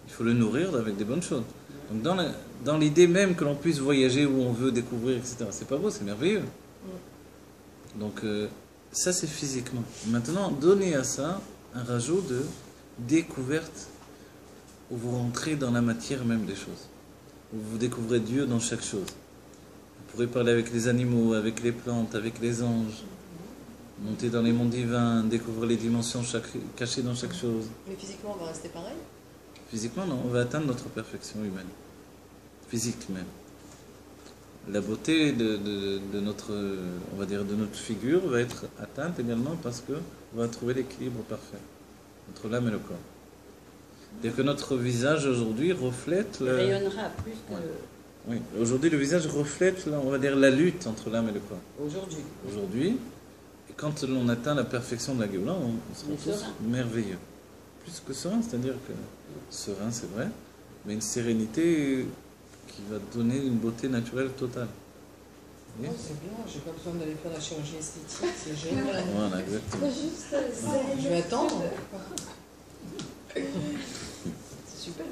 Il faut le nourrir avec des bonnes choses. Donc dans l'idée même que l'on puisse voyager où on veut, découvrir, etc. C'est pas beau, c'est merveilleux. Donc ça c'est physiquement. Maintenant, donnez à ça un rajout de découverte où vous rentrez dans la matière même des choses. Où vous découvrez Dieu dans chaque chose. Vous pourrez parler avec les animaux, avec les plantes, avec les anges. Monter dans les mondes divins, découvrir les dimensions cachées dans chaque chose. Mais physiquement, on va rester pareil. Physiquement, non, on va atteindre notre perfection humaine. Physique même. La beauté de notre, on va dire, de notre figure va être atteinte également parce que on va trouver l'équilibre parfait entre l'âme et le corps. C'est-à-dire que notre visage aujourd'hui reflète Il rayonnera plus que Oui, aujourd'hui le visage reflète, on va dire, la lutte entre l'âme et le corps. aujourd'hui. Aujourd'hui, et quand l'on atteint la perfection de la Géoula, on sera Mais tous serein. merveilleux. Plus que serein, c'est-à-dire que serein, c'est vrai, mais une sérénité qui va donner une beauté naturelle totale. Vous Oh, voyez? c'est bien, j'ai pas besoin d'aller faire la chirurgie esthétique, c'est génial. Voilà, exactement. Je vais attendre. C'est super.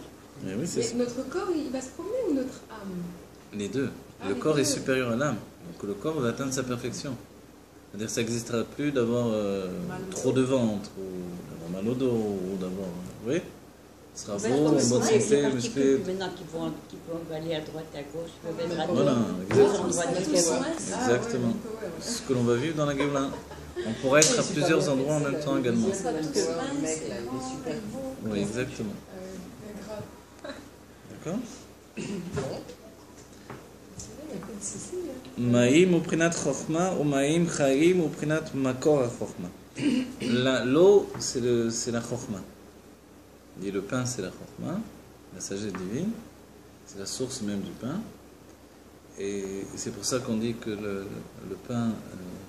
Mais oui, c'est Mais notre corps, il va se promener ou notre âme? les deux. Ah, Le les corps deux. est supérieur à l'âme. Donc le corps va atteindre sa perfection. C'est-à-dire que ça n'existera plus d'avoir Mal au trop de ventre, ou d'avoir mal au dos, ou d'avoir... Vous voyez? Ce sera Ben, beau, en comme bonne ça, les santé, particules, musclé. maintenant qui peuvent aller à droite et à gauche, qui peuvent être à Voilà, deux exactement. endroits ça, différents. tout ça, Exactement. Ce que l'on va vivre dans la Géoula. On pourra être à plusieurs endroits en même temps également. Le mec, là, il est super. Oui, exactement. Grave. D'accord? Écoute, Cécile. Maïm ou prinat chokhma ou maïm chaim ou prinat makor chokhma. L'eau, c'est la chokhma. Et le pain, c'est la chokhma, la sagesse divine. C'est la source même du pain. Et c'est pour ça qu'on dit que le pain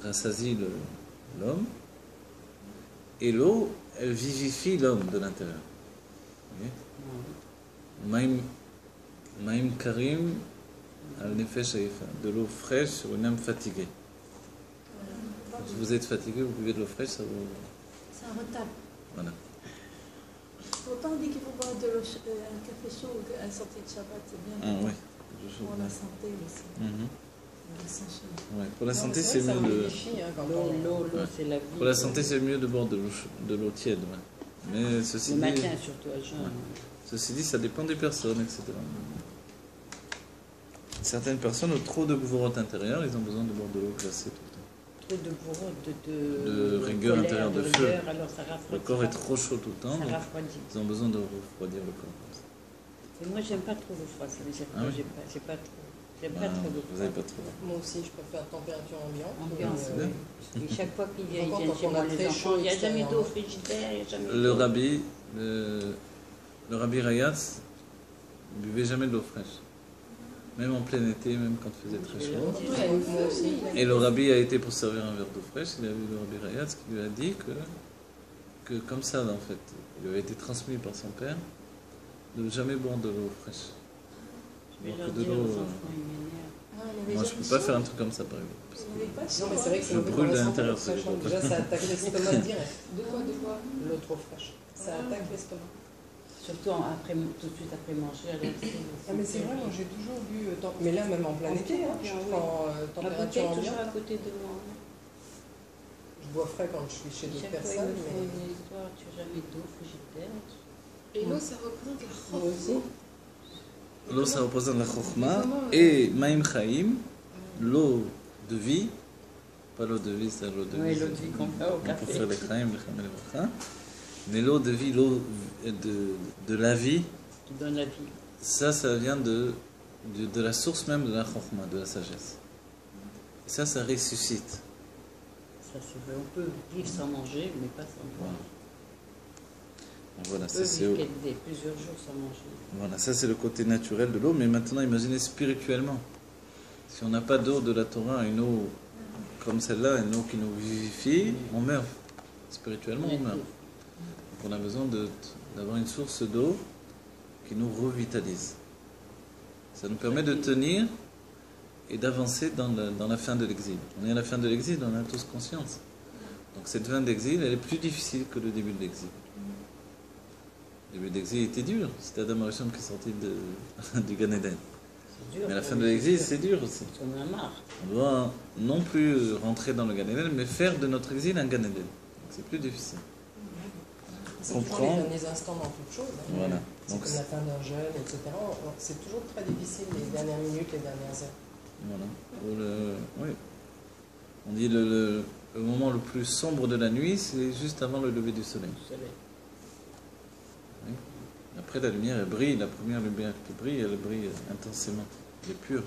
rassasie l'homme. Et l'eau, elle vivifie l'homme de l'intérieur. Vous voyez? Maïm karim al nefesh haïfa. De l'eau fraîche sur une âme fatiguée. Quand vous êtes fatigué, vous buvez de l'eau fraîche, ça vous... C'est un retard. Voilà. Pourtant, on dit qu'il faut boire un café chaud à la sortie de Shabbat, c'est bien Ah oui. pour la santé aussi. Mhm. Le sang chaud. Ouais. Pour la Non, santé, mais c'est vrai, ça mieux de... modifie, hein, quand L'eau, on- l'eau, Ouais. c'est la vie. Pour la santé, c'est mieux de boire de l'eau tiède. Ouais. Mais ceci Le dit, matin, surtout à jeun. ceci dit, ça dépend des personnes, etc. Certaines personnes ont trop de gouverotte intérieure, ils ont besoin de boire de l'eau glacée tout le temps. Trop de bourreau, De rigueur colère, intérieure, de de feu. rigueur, alors ça Le rafraîchit. corps est trop chaud tout le temps, Ça donc rafraîchit. ils ont besoin de refroidir le corps. comme ça. Et moi, j'aime pas trop le froid, ça veut dire que Ah oui? j'ai pas trop. J'aime Ah, pas trop le vous froid. n'avez pas trop. Moi aussi, je préfère température ambiante. Ambiance, mais, oui. Et chaque fois qu'il y a, Par ils contre, viennent chez quand on moi, a les très enfants, chaud il n'y a jamais d'eau extérieurement. frigidaire, il n'y a jamais Le d'eau. rabbi, le rabbi Rayatz, buvait jamais de l'eau fraîche. Même en plein été, même quand il faisait très chaud. Moi aussi. Et le rabbi a été pour servir un verre d'eau fraîche, il a vu le rabbi Rayatz qui lui a dit que comme ça, en fait, il avait été transmis par son père, de ne jamais boire de l'eau fraîche. Je vais Alors leur que de dire l'eau, aux enfants, ils m'énervent. Ah, il avait moi je jamais peux pas chaud. faire un truc comme ça par exemple. Parce Il n'avait pas chaud. Non, mais c'est vrai que c'est Je mauvais brûle pour la à santé, l'intérieur, l'eau fraîche, c'est hein. bon. Déjà, ça attaque l'estomac direct. De quoi? L'eau trop fraîche. Ça attaque l'estomac. Surtout après, tout de suite après manger. Alors, Ah, mais c'est vrai, moi j'ai toujours bu. Mais là, même en plein été, hein, je prends La température bouteille toujours ambiante. à côté de moi. Je bois frais quand je suis chez d'autres Chaque fois, ils personnes. me font Mais... une histoire, tu n'as jamais d'eau frigidaire. Et l'eau, ça représente la Moi aussi. L'eau, ça représente la chokhmah. Comment, Et Maïm Chaim, l'eau de vie. Pas l'eau de vie, c'est l'eau de Oui, vie. l'eau de vie qu'on fait au On peut café. faire les Chaim, les Chaim et les Bracha. Mais l'eau de vie, l'eau de la vie, Qui donne la vie. ça vient de la source même de la chokhmah, de la sagesse. Et ça ressuscite. Ça, c'est vrai. On peut vivre sans manger, mais pas sans boire. Donc voilà, On ça peut c'est vivre plusieurs jours sans manger. voilà, ça c'est le côté naturel de l'eau. Mais maintenant, imaginez spirituellement. Si on n'a pas d'eau de la Torah, une eau comme celle-là, une eau qui nous vivifie, on meurt. Spirituellement, on meurt. Donc on a besoin d'avoir une source d'eau qui nous revitalise. Ça nous permet de tenir et d'avancer dans la fin de l'exil. On est à la fin de l'exil, on en a tous conscience. Donc cette fin d'exil, elle est plus difficile que le début de l'exil. Le début d'exil était dur. C'était Adam Arishon qui est sorti du Gan Eden. C'est dur. Mais la fin de l'exil, c'est dur aussi. On en a marre. On doit non plus rentrer dans le Gan Eden, mais faire de notre exil un Gan Eden. Donc c'est plus difficile. C'est toujours les derniers instants dans toute chose. Hein. Voilà. C'est Donc, comme la fin d'un jeûne, etc. C'est toujours très difficile les dernières minutes, les dernières heures. voilà. Oui. On dit le moment le plus sombre de la nuit, c'est juste avant le lever du soleil. Le soleil. Oui. Après, la lumière, elle brille. La première lumière qui brille, elle brille intensément. Elle est pure.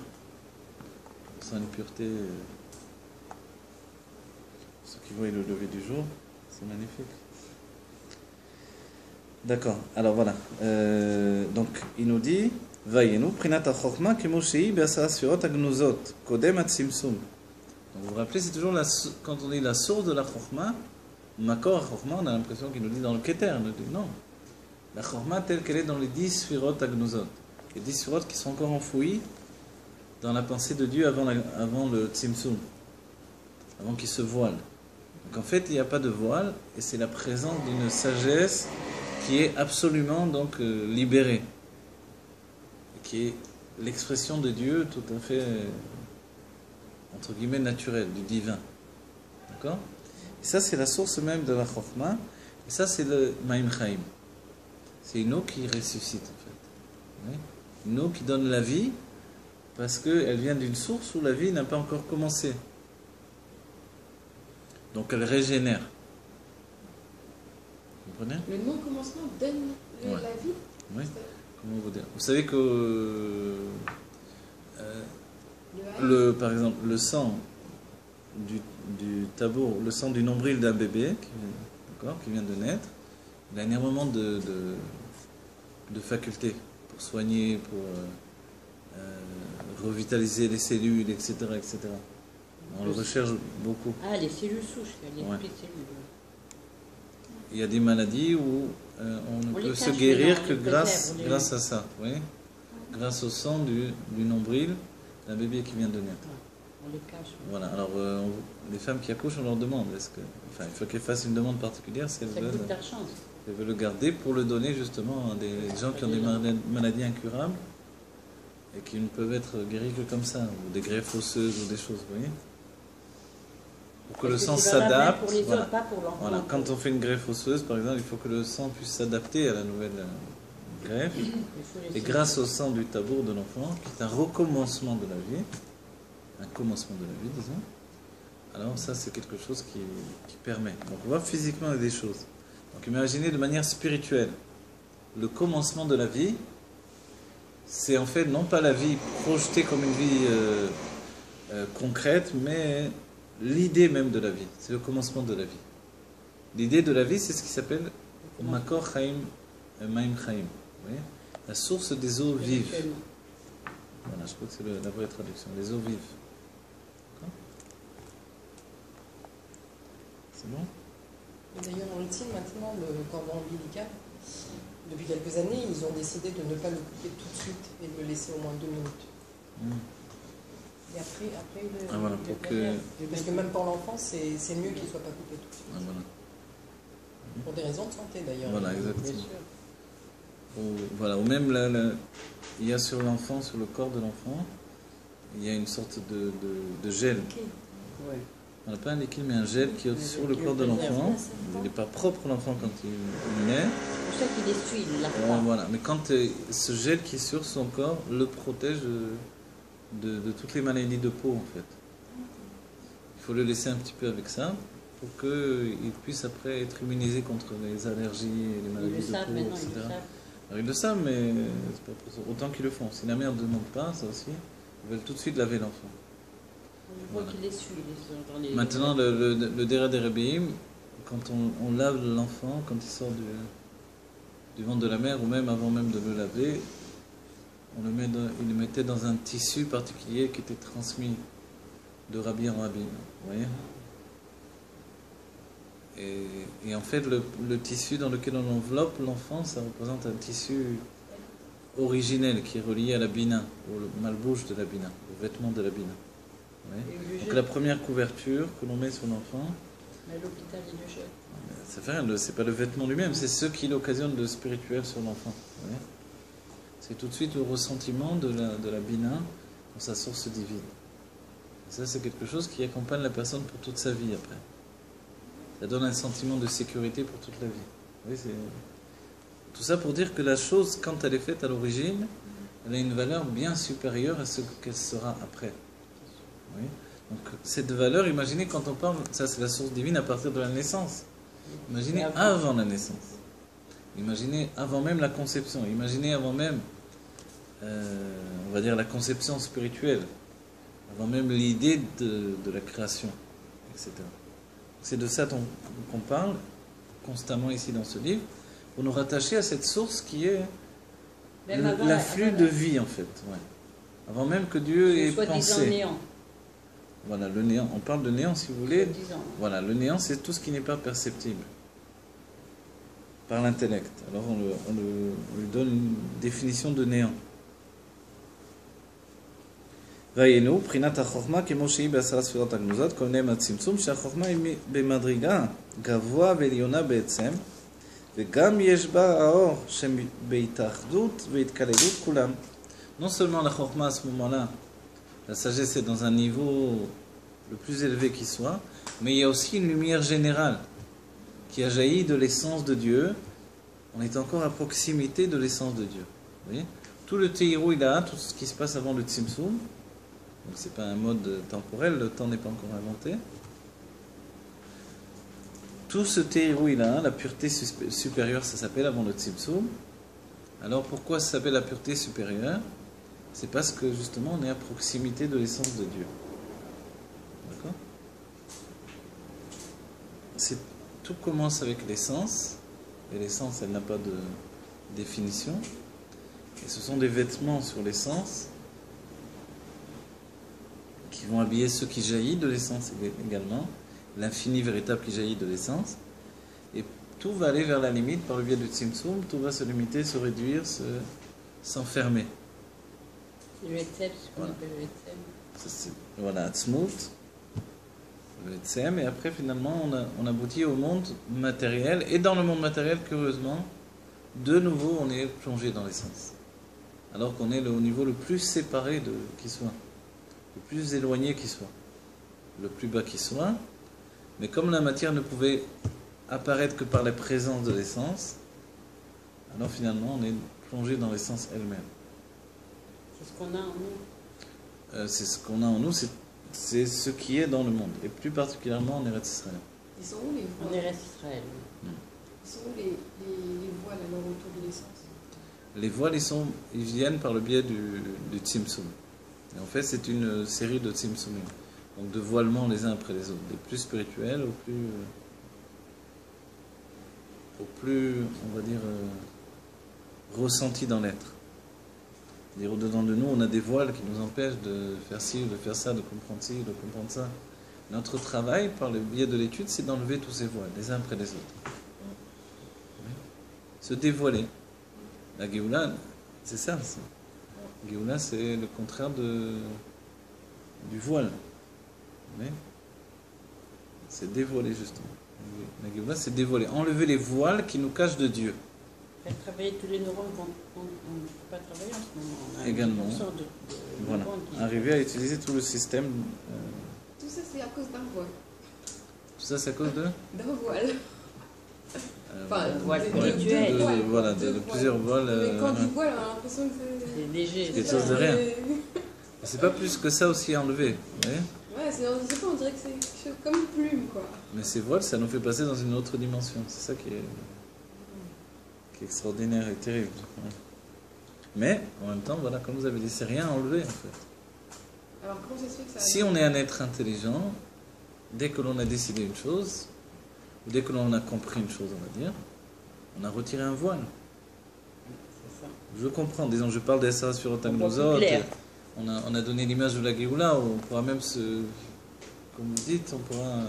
On sent une pureté. Ceux qui voient le lever du jour, c'est magnifique. D'accord. Alors voilà. Donc, il nous dit Vayenu, Prinat HaChokhmah, Kemoshei, Be'asara Sfirot Agnuzot, Kodem Atzimsum. Donc, vous vous rappelez, c'est toujours quand on dit la source de la Chokhmah, Makor HaChokhmah, on a l'impression qu'il nous dit dans le Keter. Il nous dit non. La Chokhmah telle qu'elle est dans les 10 Sfirot Agnuzot. Les 10 Sfirot qui sont encore enfouies dans la pensée de Dieu avant le Tzimsum, avant qu'il se voile. Donc en fait, il n'y a pas de voile, et c'est la présence d'une sagesse qui est absolument donc libérée, qui est l'expression de Dieu tout à fait entre guillemets naturelle, du divin. D'accord? Et ça, c'est la source même de la Chokhmah, et ça, c'est le Maïm Chaim. C'est une eau qui ressuscite en fait. Oui? Une eau qui donne la vie parce qu'elle vient d'une source où la vie n'a pas encore commencé. Donc elle régénère. Vous comprenez? Le non-commencement donne Ouais. la vie. Oui. Comment vous dire? Vous savez que par exemple, le sang du tabour, le sang du nombril d'un bébé qui vient de naître, il a énormément de facultés pour soigner, pour revitaliser les cellules, etc., etc. On le recherche beaucoup. Ah, les cellules souches, les Ouais. petites cellules. Il y a des maladies où on ne On peut les se cache, guérir mais que on les grâce préserve, on les- à ça. Oui. Grâce au sang du nombril d'un bébé qui vient de naître. On les cache. Voilà. Alors, les femmes qui accouchent, on leur demande il faut qu'elles fassent une demande particulière si Ça elles coûte veulent, d'argent. elles veulent le garder pour le donner justement à des gens qui ont des maladies incurables et qui ne peuvent être guéris que comme ça, ou des greffes osseuses ou des choses, vous voyez. Pour que le sang s'adapte. Pour les Voilà. autres, pas pour l'enfant. Voilà, quand on fait une greffe osseuse, par exemple, il faut que le sang puisse s'adapter à la nouvelle greffe. Il faut les Et grâce au sang du tabour de l'enfant, qui est un recommencement de la vie, un commencement de la vie, disons, alors ça, c'est quelque chose qui permet. Donc on voit physiquement des choses. Donc imaginez de manière spirituelle, le commencement de la vie, c'est en fait non pas la vie projetée comme une vie concrète, mais l'idée même de la vie. C'est le commencement de la vie. L'idée de la vie, c'est ce qui s'appelle Makor Chaim, Maim Chaim. Vous voyez? La source des eaux vives. Voilà, je crois que c'est la vraie traduction. Les eaux vives. D'accord? C'est bon? Et d'ailleurs, on le tient maintenant, le cordon ombilical. Depuis quelques années, ils ont décidé de ne pas le couper tout de suite et de le laisser au moins 2 minutes. Et après Ah, voilà, pour que... Parce que même pour l'enfant, c'est mieux qu'il ne soit pas coupé tout de suite. Ah, voilà. Pour des raisons de santé d'ailleurs. Voilà, Bien exactement. sûr. Voilà, ou même il y a sur l'enfant, sur le corps de l'enfant, il y a une sorte de gel. Ok. Ouais. On n'a pas un liquide, mais un gel qui est sur le corps de l'enfant. Il n'est pas propre l'enfant quand il naît. C'est pour ça qu'il essuie, il l'a pas. Voilà. Mais quand ce gel qui est sur son corps le protège de toutes les maladies de peau, en fait. Il faut le laisser un petit peu avec ça pour qu'il puisse après être immunisé contre les allergies et les maladies de peau, Maintenant, etc. ils le savent. Alors, ils le savent, mais c'est pas pour ça. Autant qu'ils le font. Si la mère ne demande pas, ça aussi, ils veulent tout de suite laver l'enfant. Je vois qu'il essuie. Dans les... Maintenant, le Dera des Rebbeim, quand on lave l'enfant, quand il sort du ventre de la mère, ou même avant même de le laver, il le mettait dans un tissu particulier qui était transmis de rabbi en rabbi. Vous voyez ? Et en fait, le tissu dans lequel on enveloppe l'enfant, ça représente un tissu originel qui est relié à la bina, au malbouche de la bina, au vêtement de la bina. Ouais. Donc la première couverture que l'on met sur l'enfant, Mais à l'hôpital, il le jette. ça fait rien, c'est pas le vêtement lui-même, c'est ce qui l'occasionne de spirituel sur l'enfant. Ouais. C'est tout de suite le ressentiment de la bina dans sa source divine. Et ça, c'est quelque chose qui accompagne la personne pour toute sa vie après. Ça donne un sentiment de sécurité pour toute la vie. Oui, tout ça pour dire que la chose, quand elle est faite à l'origine, elle a une valeur bien supérieure à ce qu'elle sera après. Oui. Donc cette valeur, imaginez quand on parle, ça c'est la source divine à partir de la naissance. Imaginez avant la naissance. Imaginez avant même la conception. Imaginez avant même, on va dire, la conception spirituelle. Avant même l'idée de la création, etc. C'est de ça qu'on parle constamment ici dans ce livre, pour nous rattacher à cette source qui est l'afflux de vie en fait. Ouais. Avant même que Dieu ait pensé. Néant. Voilà, le néant. On parle de néant si vous voulez. Soi-disant. Voilà, le néant c'est tout ce qui n'est pas perceptible par l'intellect. Alors on lui donne une définition de néant. ראינו, בחינת החוכמה כמו שהיא בעשרה ספירות הגנוזות, כל נאם הצמצום, שהחוכמה היא במדרגה גבוה ועליונה בעצם, וגם יש בה האור שבהתאחדות והתכללות כולם. Non seulement la chokma à ce moment-là, la sagesse est dans un niveau le plus élevé qui soit, mais il y a aussi une lumière générale qui a jailli de l'essence de Dieu. On est encore à proximité de l'essence de Dieu. Vous voyez ? Tout le teirou il a, tout ce qui se passe avant le tzimtzum. Donc c'est pas un mode temporel, le temps n'est pas encore inventé. Tout ce teirou-là, la pureté supérieure, ça s'appelle avant le tzimtzum. Alors pourquoi ça s'appelle la pureté supérieure? C'est parce que justement on est à proximité de l'essence de Dieu. D'accord? Tout commence avec l'essence, et l'essence elle n'a pas de définition. Et ce sont des vêtements sur l'essence qui vont habiller ce qui jaillit de l'essence également, l'infini véritable qui jaillit de l'essence. Et tout va aller vers la limite par le biais du tzimtzum, tout va se limiter, se réduire, s'enfermer. Le Etzem, c'est ce qu'on appelle le Etzem. Voilà, Tzmout, le Etzem, et après finalement on aboutit au monde matériel, et dans le monde matériel, curieusement, de nouveau on est plongé dans l'essence. Alors qu'on est au niveau le plus séparé qui soit. Le plus éloigné qui soit, le plus bas qui soit, mais comme la matière ne pouvait apparaître que par la présence de l'essence, alors finalement on est plongé dans l'essence elle-même. C'est ce qu'on a en nous. C'est ce qu'on a en nous, c'est ce qui est dans le monde, et plus particulièrement en Eretz Israël. Ils sont où les On voiles? est resté Israël. Ils sont où les voiles alors autour de l'essence? Les voiles, ils viennent par le biais du tzimtzum. Et en fait, c'est une série de tzimtzumim. Donc de voilements les uns après les autres, des plus spirituels au plus on va dire, ressentis dans l'être. C'est-à-dire au-dedans de nous, on a des voiles qui nous empêchent de faire ci, de faire ça, de comprendre ci, de comprendre ça. Notre travail, par le biais de l'étude, c'est d'enlever tous ces voiles, les uns après les autres. Se dévoiler. La Géoula, c'est ça. Géoula, c'est le contraire du voile. Mais c'est dévoiler, justement. La Géoula, c'est dévoiler. Enlever les voiles qui nous cachent de Dieu. Faire travailler tous les neurones qu'on ne peut pas travailler en ce moment. On a Également. 10% Voilà. neurones qui- Arriver à utiliser tout le système. Tout ça, c'est à cause d'un voile. Tout ça, c'est à cause de D'un voile. Enfin, voile des- spirituel. deux voiles. Voilà, Deux de plusieurs voiles. Mais quand on dit voile, on a l'impression que c'est. C'est léger. Quelque chose de rien. C'est pas plus que ça aussi à enlever. Vous voyez, Ouais, je sais pas, on dirait que c'est quelque chose comme une plume, quoi. mais ces voiles, ça nous fait passer dans une autre dimension. C'est ça qui est extraordinaire et terrible. Ouais. Mais, en même temps, voilà, comme vous avez dit, c'est rien à enlever, en fait. Alors comment ça se fait que ça. Si on est un être intelligent, dès que l'on a décidé une chose, ou dès que l'on a compris une chose, on va dire, on a retiré un voile. C'est ça. Je comprends, disons, je parle des Sarah sur On voit plus Otagnosot. clair. On a donné l'image de la Géoula, où on pourra même comme vous dites, on pourra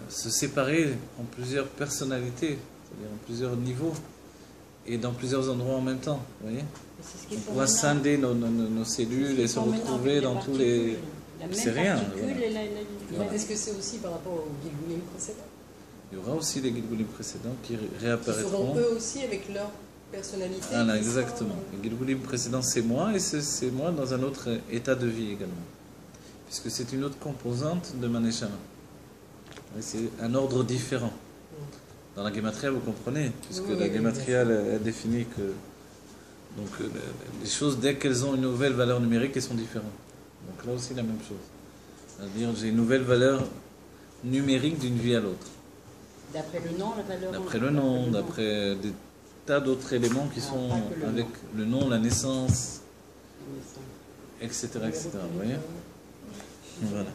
se séparer en plusieurs personnalités, c'est-à-dire en plusieurs niveaux, et dans plusieurs endroits en même temps, vous voyez. Mais c'est ce qu'ils On font pourra maintenant. scinder nos cellules et se retrouver dans tous les... C'est rien, voilà. Est-ce que c'est aussi par rapport au Gilgulim précédent? Il y aura aussi les Gilgulim précédents qui Qui seront réapparaîtront. eux aussi avec leur personnalité? Voilà, qui sera- exactement. Les Gilgulim précédents, c'est moi, et c'est moi dans un autre état de vie également. Puisque c'est une autre composante de Maneshama. C'est un ordre différent. Dans la Gematria, vous comprenez, puisque Oui, la oui, Gematria, elle définit que donc, les choses, dès qu'elles ont une nouvelle valeur numérique, elles sont différentes. Donc là aussi, la même chose. C'est-à-dire, j'ai une nouvelle valeur numérique d'une vie à l'autre. D'après le nom, la valeur. D'après le nom, d'après des tas d'autres éléments qui sont pas que le avec nom. le nom, la naissance, etc. etc. Vous voyez? Voilà.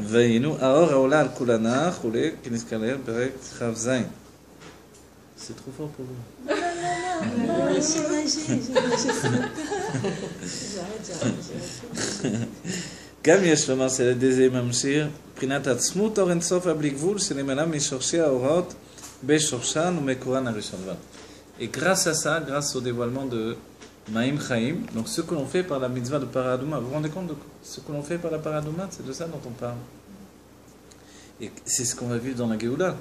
והיינו האור העולה על כולנה חולה כנזכר פרק כ"ז. C'est trop fort pour vous. גם יש לומר שעל ידי זה ממשיך מבחינת עצמות אור אינסוף הבלי גבול שנמלא משורשי האורות בשורשן ומקורן הראשון. Et grâce à ça, grâce au dévoilement de Maïm Chaim, donc ce que l'on fait par la mitzvah de Paradouma, vous vous rendez compte de ce que l'on fait par la Paradouma, c'est de ça dont on parle. Et c'est ce qu'on va vivre dans la Géoula.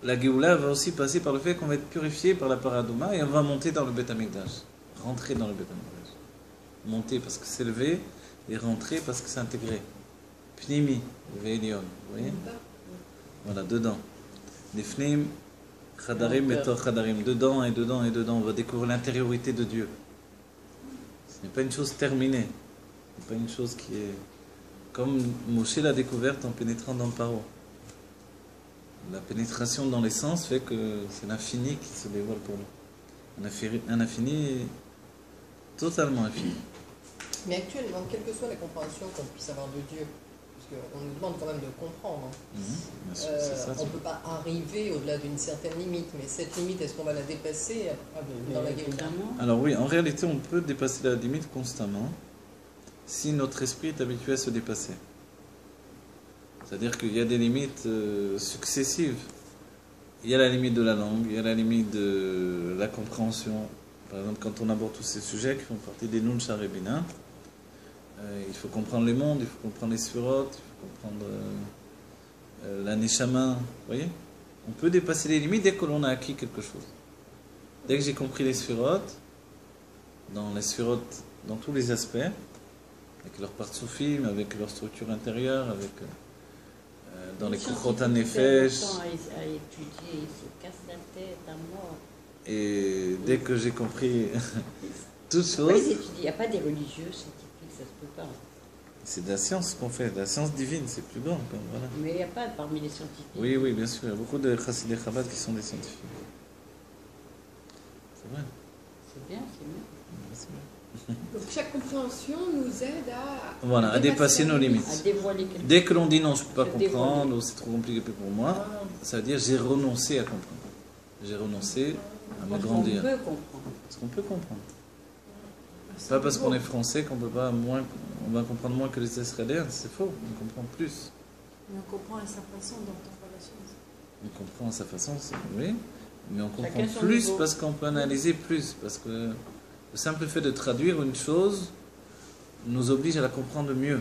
La Géoula va aussi passer par le fait qu'on va être purifié par la Paradouma et on va monter dans le Beth Amikdash, rentrer dans le Beth Amikdash. Monter parce que c'est élevé et rentrer parce que c'est intégré. Pnimi, Ve'elion, vous voyez? Voilà, dedans. Nifnim, Khadarim, Metor Khadarim, dedans et dedans et dedans, on va découvrir l'intériorité de Dieu. Ce n'est pas une chose terminée, ce n'est pas une chose qui est comme Moshe l'a découverte en pénétrant dans le paro. La pénétration dans les sens fait que c'est l'infini qui se dévoile pour nous. Un infini totalement infini. Mais actuellement, quelle que soit la compréhension qu'on puisse avoir de Dieu, parce qu'on nous demande quand même de comprendre, Bien sûr, c'est ça, on ne peut pas arriver au-delà d'une certaine limite, mais cette limite, est-ce qu'on va la dépasser dans la Géoula? Alors oui, en réalité, on peut dépasser la limite constamment si notre esprit est habitué à se dépasser. C'est-à-dire qu'il y a des limites successives. Il y a la limite de la langue, il y a la limite de la compréhension. Par exemple, quand on aborde tous ces sujets qui font partie des Nun Sharebina, il faut comprendre les mondes, il faut comprendre les sphirotes, il faut comprendre la Neshama. Vous voyez? On peut dépasser les limites dès que l'on a acquis quelque chose. Dès que j'ai compris les sphirotes, dans tous les aspects, avec leur partsoufim, avec leur structure intérieure, avec dans les Kuchot Nefesh. À étudier, il se casse la tête à mort. Et dès que j'ai compris toutes Pourquoi ils choses, étudient? Il n'y a pas des religieux scientifiques, ça se peut pas. c'est de la science qu'on fait, de la science divine, c'est plus grand. Voilà. Mais il n'y a pas parmi les scientifiques. Oui, oui, bien sûr, il y a beaucoup de Chassidei Chabad qui sont des scientifiques. C'est vrai. C'est bien, c'est bien. C'est bien. Donc chaque compréhension nous aide à. Voilà, à dépasser nos À limites. dévoiler quelque Dès que l'on dit non, je ne peux pas Se dévoiler. comprendre, ou c'est trop compliqué pour moi, ça veut dire j'ai renoncé à comprendre. J'ai renoncé à chose. m'agrandir. On peut comprendre. Parce qu'on peut comprendre. Pas parce qu'on est français qu'on peut pas moins, on va comprendre moins que les Israéliens, c'est faux, on comprend plus. Mais on comprend à sa façon dont on voit la chose. On comprend à sa façon, oui, mais on comprend Chacun son plus niveau. parce qu'on peut analyser plus, parce que le simple fait de traduire une chose nous oblige à la comprendre mieux.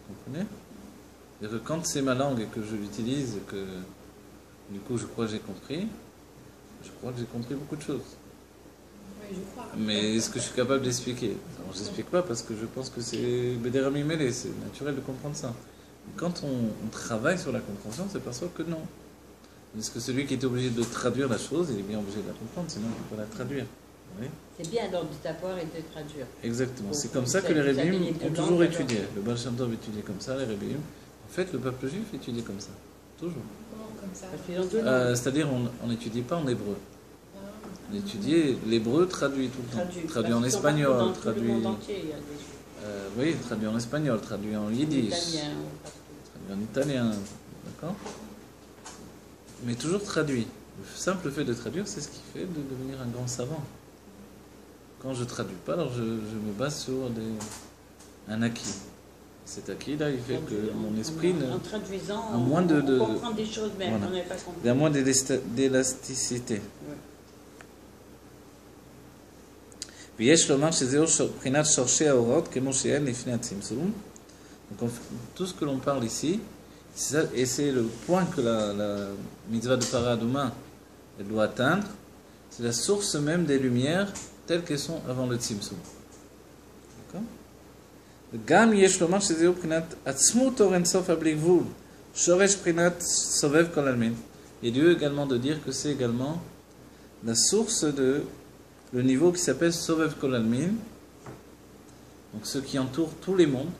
Vous comprenez? C'est-à-dire que quand c'est ma langue et que je l'utilise et que du coup je crois que j'ai compris, je crois que j'ai compris beaucoup de choses. Oui. je crois. Mais est-ce que je suis capable d'expliquer? Alors, je n'explique pas parce que je pense que c'est Bédérami mêlé, c'est naturel de comprendre ça. Mais quand on travaille sur la compréhension, on s'aperçoit que non. Est-ce que celui qui est obligé de traduire la chose, il est bien obligé de la comprendre, sinon il ne peut pas la traduire. Oui. C'est bien alors de t'avoir et de traduire. Exactement. Donc, C'est comme ça vous que les avez Rébim gagné ont deux toujours langues, étudié. Le Baal Shem Tov étudiait comme ça, les Rébim. En fait, le peuple juif étudiait comme ça. Toujours. Comment comme ça? Parce qu'ils ont deux langues. C'est-à-dire, on n'étudie pas en hébreu. Ah. On étudiait l'hébreu traduit tout le temps. Traduit en Parce qu'ils sont espagnol, partout dans traduit. le monde entier, il y a des Oui, traduit en espagnol, traduit en yiddish, Italiens, partout. traduit en italien. D'accord? Mais toujours traduit. Le simple fait de traduire, c'est ce qui fait de devenir un grand savant. Quand je ne traduis pas, alors je me base sur un acquis. Cet acquis-là, il fait que mon esprit En traduisant, a moins de- on comprend des choses même, voilà. on n'avait pas compris. il y a moins d'élasticité. ויש לומר שזהו בחינת שורשי האורות כמו שאין לפני הצמצום. Donc tout ce que l'on parle ici, c'est ça, et c'est le point que la mitzvah de Paradouma elle doit atteindre, c'est la source même des lumières telles qu'elles sont avant le tzimtzum. D'accord? גם יש לומר שזהו בחינת עצמות אור אינסוף הבלי גבול, שורש בחינת סובב כל עלמין. Et Dieu également de dire que c'est également la source de le niveau qui s'appelle Sovev Kol Almin, donc ce qui entoure tous les mondes.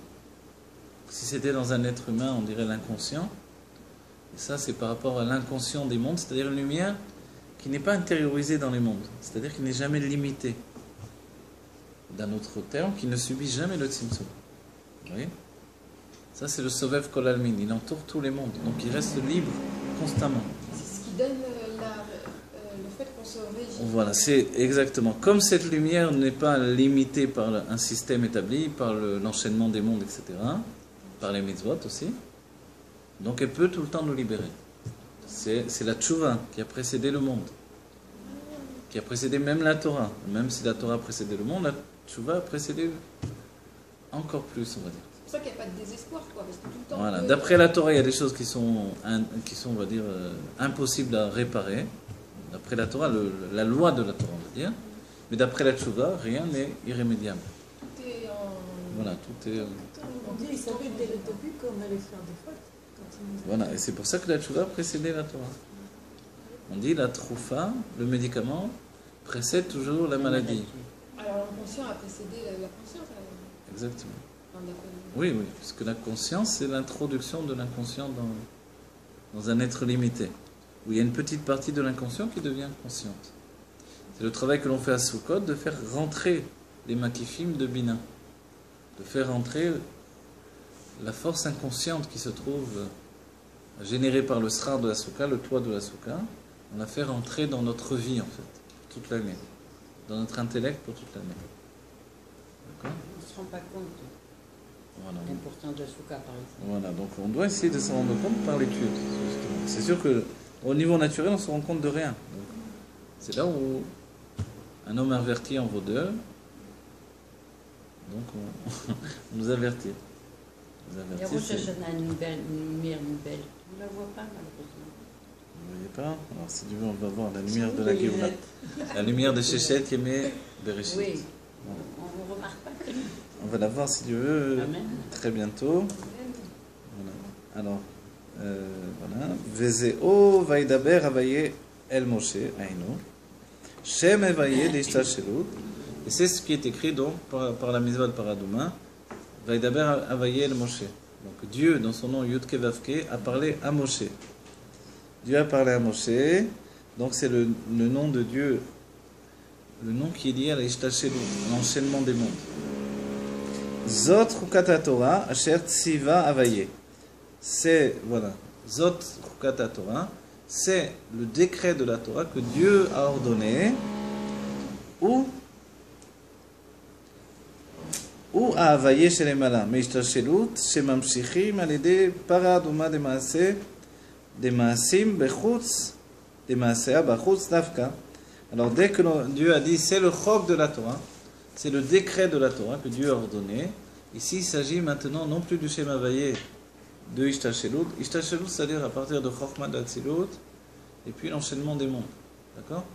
Si c'était dans un être humain, on dirait l'inconscient. Et ça, c'est par rapport à l'inconscient des mondes, c'est-à-dire une lumière qui n'est pas intériorisée dans les mondes, c'est-à-dire qui n'est jamais limitée. D'un autre terme, qui ne subit jamais le tzimtzum. Vous voyez? Ça, c'est le Sovev Kol Almin. Il entoure tous les mondes, donc il reste libre constamment. C'est ce qui donne le fait qu'on se régit. Voilà, c'est exactement. Comme cette lumière n'est pas limitée par un système établi, par l'enchaînement des mondes, etc., par les mitzvot aussi, donc elle peut tout le temps nous libérer. C'est la tchouva qui a précédé le monde, qui a précédé même la Torah. Même si la Torah a précédé le monde, la tchouva a précédé encore plus, on va dire. C'est pour ça qu'il n'y a pas de désespoir, quoi, parce que tout le temps... Voilà. D'après la Torah, il y a des choses qui sont on va dire, impossibles à réparer. D'après la Torah, la loi de la Torah, on va dire. Mais d'après la Tchouva, rien n'est irrémédiable. Tout est en... Voilà, tout est... On dit, il savait dès le début qu'on allait faire des fautes. Quand il nous a- Voilà, et c'est pour ça que la Tchouva précédait la Torah. On dit la troufa, le médicament, précède toujours la maladie. Alors l'inconscient a précédé la conscience, alors. Exactement. Enfin, d'après nous. Oui, oui, parce que la conscience, c'est l'introduction de l'inconscient dans un être limité. Où il y a une petite partie de l'inconscient qui devient consciente. C'est le travail que l'on fait à Sukkot, de faire rentrer les makifim de Bina. De faire rentrer la force inconsciente qui se trouve générée par le srar de la Soukha, le toit de la Soukha. On la fait rentrer dans notre vie, en fait, toute l'année. Dans notre intellect pour toute l'année. D'accord? On ne se rend pas compte Voilà. de l'importance de Souka, par exemple. Voilà, donc on doit essayer de s'en rendre compte par l'étude. Justement. C'est sûr que au niveau naturel, on se rend compte de rien. Donc, c'est là où un homme averti en vaut deux. Donc on nous avertit. On nous Et avertit, Rosh c'est- Hashanah, une lumière nouvelle. On ne la voit pas, malheureusement. Vous ne voyez pas? Alors si Dieu veut, on va voir la lumière de la Géoula. La lumière de Shechet Yemé Bereshit. Oui, on ne remarque pas. On va la voir si Dieu veut Amen. très bientôt. Voilà. Alors, voilà. Vezeo vaidaber avaye el Moshe, aïnou. Shem evaye d'ishtashelu. Et c'est ce qui est écrit donc par la mitzvah de Paradouma. Vaidaber avaye el Moshe. Donc Dieu, dans son nom Yudke Vavke, a parlé à Moshe. Dieu a parlé à Moshe. Donc c'est le nom de Dieu, le nom qui est lié à l'ishtashelu, l'enchaînement des mondes. Zot Chukat Torah, Asher Tziva Avaye. C'est, voilà, Zot Chukat Torah, c'est le décret de la Torah que Dieu a ordonné, ou à Avaye chez les malins. Mais Ishtashelut, chez Mamshichim, à l'aider, Paradouma des Maaseh, des Maasim, Bechutz, des Maasea, Bachutz, Dafka. Alors, dès que Dieu a dit, c'est le chok de la Torah, c'est le décret de la Torah que Dieu a ordonné. Ici, il s'agit maintenant non plus du Shem Havayé de Ishtashelut. Ishtashelut, c'est-à-dire à partir de Chokhmah d'Atzilut, et puis l'enchaînement des mondes. D'accord?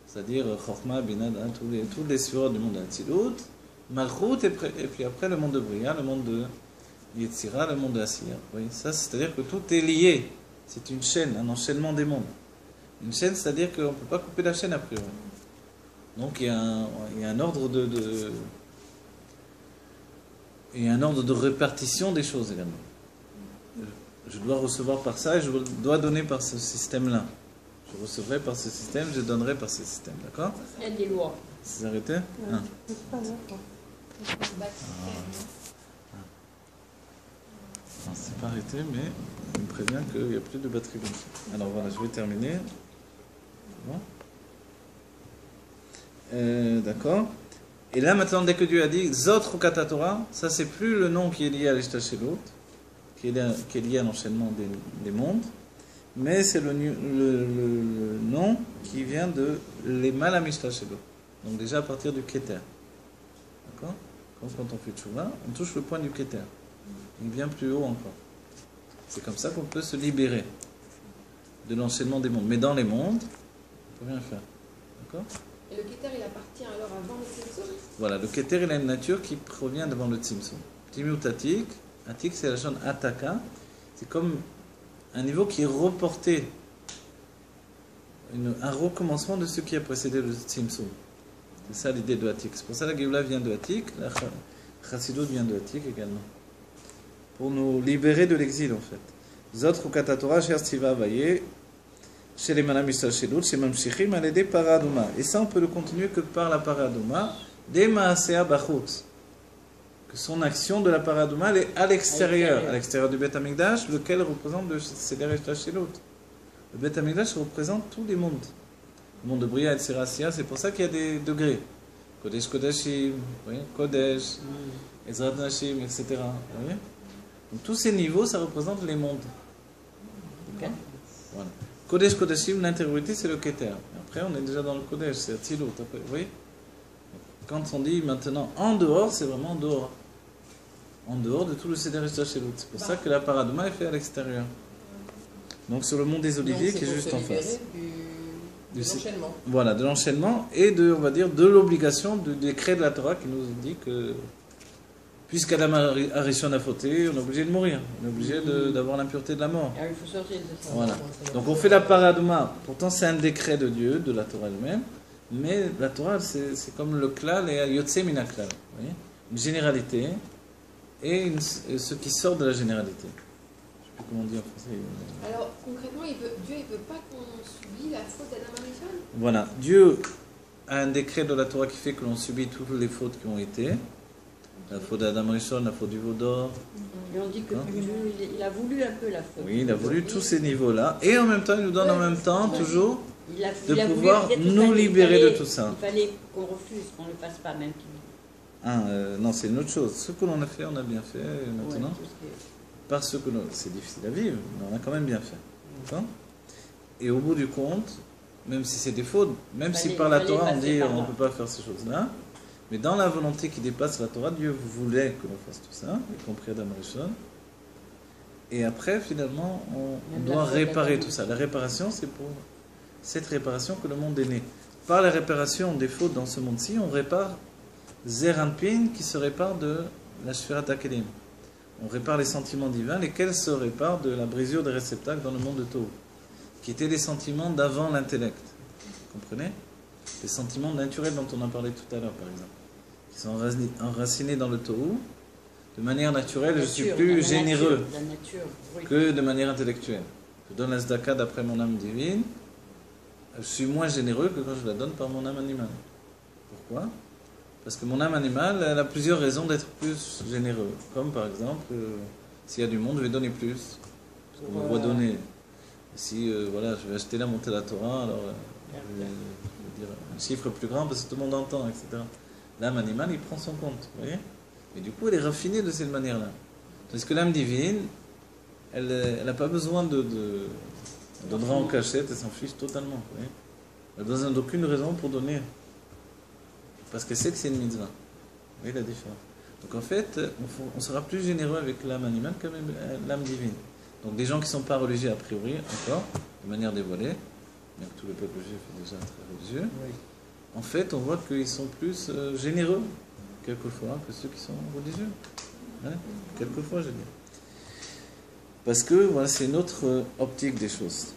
c'est-à-dire Chorma, Binad, tous les sphères du monde d'Atzilut, Malchut, et puis après le monde de Bria, le monde de Yetzira, le monde de Asiya. Oui, ça, c'est-à-dire que tout est lié. C'est une chaîne, un enchaînement des mondes. Une chaîne, c'est-à-dire qu'on ne peut pas couper la chaîne a priori. Donc il y a un ordre il y a un ordre de répartition des choses également. Je dois recevoir par ça et je dois donner par ce système-là. Je recevrai par ce système, je donnerai par ce système. D'accord? Il y a des lois. C'est arrêté? Ouais. C'est pas là, quoi. Non, c'est pas arrêté, mais il me prévient qu'il n'y a plus de batterie comme ça. Alors voilà, je vais terminer. Bon. D'accord. Et là maintenant, dès que Dieu a dit Zot Chukata Torah, ça c'est plus le nom qui est lié à l'Ishtashelut, qui est lié à l'enchaînement des mondes, mais c'est le nom qui vient de l'Emal HaMishtashelut. Donc déjà à partir du Keter. D'accord? Comme quand on fait Tchouva, on touche le point du Keter. Il vient plus haut encore. C'est comme ça qu'on peut se libérer de l'enchaînement des mondes. Mais dans les mondes, on ne peut rien faire. D'accord? Et le Keter, il appartient alors avant le Tzimtzum? Voilà, le Keter, il a une nature qui provient devant le Tzimtzum. Timut Atik, Atik c'est la chaîne Ataka, c'est comme un niveau qui est reporté, un recommencement de ce qui a précédé le Tzimtzum. C'est ça l'idée de Atik. C'est pour ça que la Géoula vient de Atik, la Chassidut vient de Atik également. Pour nous libérer de l'exil en fait. Zot Chukata Torah Sher Tzivah Vaye, chez les Manam Ishtashelut, chez Mamshichim, à l'aider Paradouma. Et ça, on peut le continuer que par la Paradouma, des Maasea Bachut. Que son action de la Paradouma, elle est à l'extérieur du Beth Amikdash, lequel représente le Seder Ishtashelut. Le Beth Amikdash représente tous les mondes. Le monde de Bria et de Serasia, c'est pour ça qu'il y a des degrés. Kodesh Kodashim, Kodesh, Ezrat Nashim, etc. Vous voyez? Donc tous ces niveaux, ça représente les mondes. D'accord? Voilà. Kodesh Kodashim, l'intériorité, c'est le Keter. Après, on est déjà dans le Kodesh, c'est Atzilut. Vous voyez? Quand on dit maintenant en dehors, c'est vraiment en dehors. En dehors de tout le Seder Ishtashelut. C'est pour ça que la Paradouma est faite à l'extérieur. Donc sur le mont des Oliviers qui est juste en face. De l'enchaînement. Voilà, de l'enchaînement et de, on va dire, de l'obligation du décret de la Torah qui nous dit que puisqu'Adam Arishon a fauté, on est obligé de mourir. On est obligé d'avoir l'impureté de la mort. Alors, il faut sortir de ça. Voilà. Donc on fait la Paradouma. Pourtant c'est un décret de Dieu, de la Torah elle-même. Mais la Torah, c'est comme le klal et Yotse mina klal. Une généralité et ce qui sort de la généralité. Je ne sais plus comment dire en français. Alors, concrètement, Dieu ne veut pas qu'on subit la faute d'Adam Arishon? Voilà. Dieu a un décret de la Torah qui fait que l'on subit toutes les fautes qui ont été. La faute d'Adam Arishon, la faute du veau d'or. Et on dit que Dieu, il a voulu un peu la faute. Oui, il a voulu tous ces niveaux-là. Et en même temps, il nous donne en même temps, toujours, il a de pouvoir nous libérer de tout ça. Il fallait qu'on refuse, qu'on ne le fasse pas, même qu'il... Non, c'est une autre chose. Ce que l'on a fait, on a bien fait. Et maintenant, parce que c'est difficile à vivre, mais on a quand même bien fait. D'accord? Et au bout du compte, même si c'est des fautes, même si par la Torah on dit on ne peut pas faire ces choses-là, mais dans la volonté qui dépasse la Torah, Dieu voulait que l'on fasse tout ça, y compris Adam Arishon. Et après, finalement, on doit réparer tout ça. La réparation, c'est pour cette réparation que le monde est né. Par la réparation des fautes dans ce monde-ci, on répare Zeranpin qui se répare de la Shfirat HaKelim. On répare les sentiments divins, lesquels se réparent de la brisure des réceptacles dans le monde de Tohu, qui étaient les sentiments d'avant l'intellect. Vous comprenez? Les sentiments naturels dont on a parlé tout à l'heure, par exemple, qui sont enracinés dans le Tohu. De manière naturelle, je suis plus généreux que de manière intellectuelle. Je donne la tzedaka d'après mon âme divine, je suis moins généreux que quand je la donne par mon âme animale. Pourquoi? Parce que mon âme animale, elle a plusieurs raisons d'être plus généreux. Comme par exemple, s'il y a du monde, je vais donner plus. Parce qu'on me voit donner. Si voilà, je vais acheter là, monter la Torah, alors je vais dire un chiffre plus grand parce que tout le monde entend, etc. L'âme animale, il prend son compte. Vous voyez? Et du coup, elle est raffinée de cette manière-là. Tandis que l'âme divine, elle n'a pas besoin de donnera en cachette, elle s'en fiche totalement. Vous voyez? Elle n'a besoin d'aucune raison pour donner. Parce qu'elle sait que c'est une mitzvah. Vous voyez la différence? Donc en fait, on sera plus généreux avec l'âme animale qu'avec l'âme divine. Donc des gens qui ne sont pas religieux a priori, encore, de manière dévoilée, bien que tout le peuple juif est déjà très religieux, en fait, on voit qu'ils sont plus généreux, quelquefois, que ceux qui sont religieux. Hein, quelquefois, je dis. Parce que voilà, c'est une autre optique des choses.